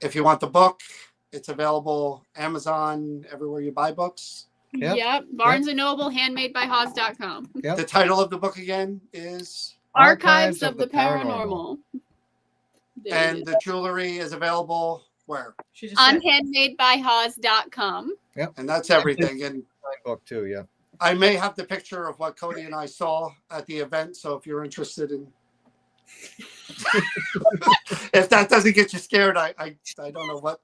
If you want the book, it's available Amazon, everywhere you buy books. Yep. Barnes and Noble, handmadebyhaws.com. Yep. The title of the book again is, Archives of the Paranormal. There it and is. the jewelry is available where? She just On said, handmadebyhaws.com. And that's everything. And Book too, yeah. I may have the picture of what Cody and I saw at the event. So if you're interested in, if that doesn't get you scared, I don't know what.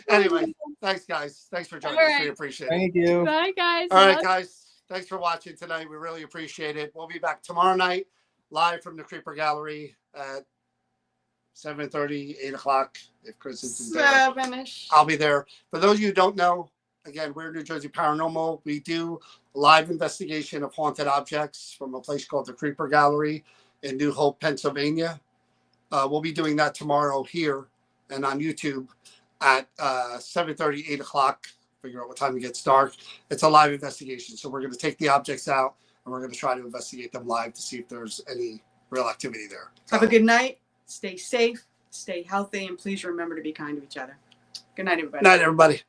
Anyway, thanks guys. Thanks for joining All us. right. We appreciate it. Thank you. Bye, guys. All right, Love- guys. Thanks for watching tonight. We really appreciate it. We'll be back tomorrow night, live from the Creeper Gallery at 7:30, 8 o'clock. If Chris isn't there, 7-ish. I'll be there. For those of you who don't know, again, we're New Jersey Paranormal. We do live investigation of haunted objects from a place called the Creeper Gallery in New Hope, Pennsylvania. We'll be doing that tomorrow here and on YouTube at 7:30, 8 o'clock. Figure out what time it gets dark. It's a live investigation. So we're going to take the objects out and we're going to try to investigate them live to see if there's any real activity there. Have a good night. Stay safe. Stay healthy. And please remember to be kind to each other. Good night, everybody. Night, everybody.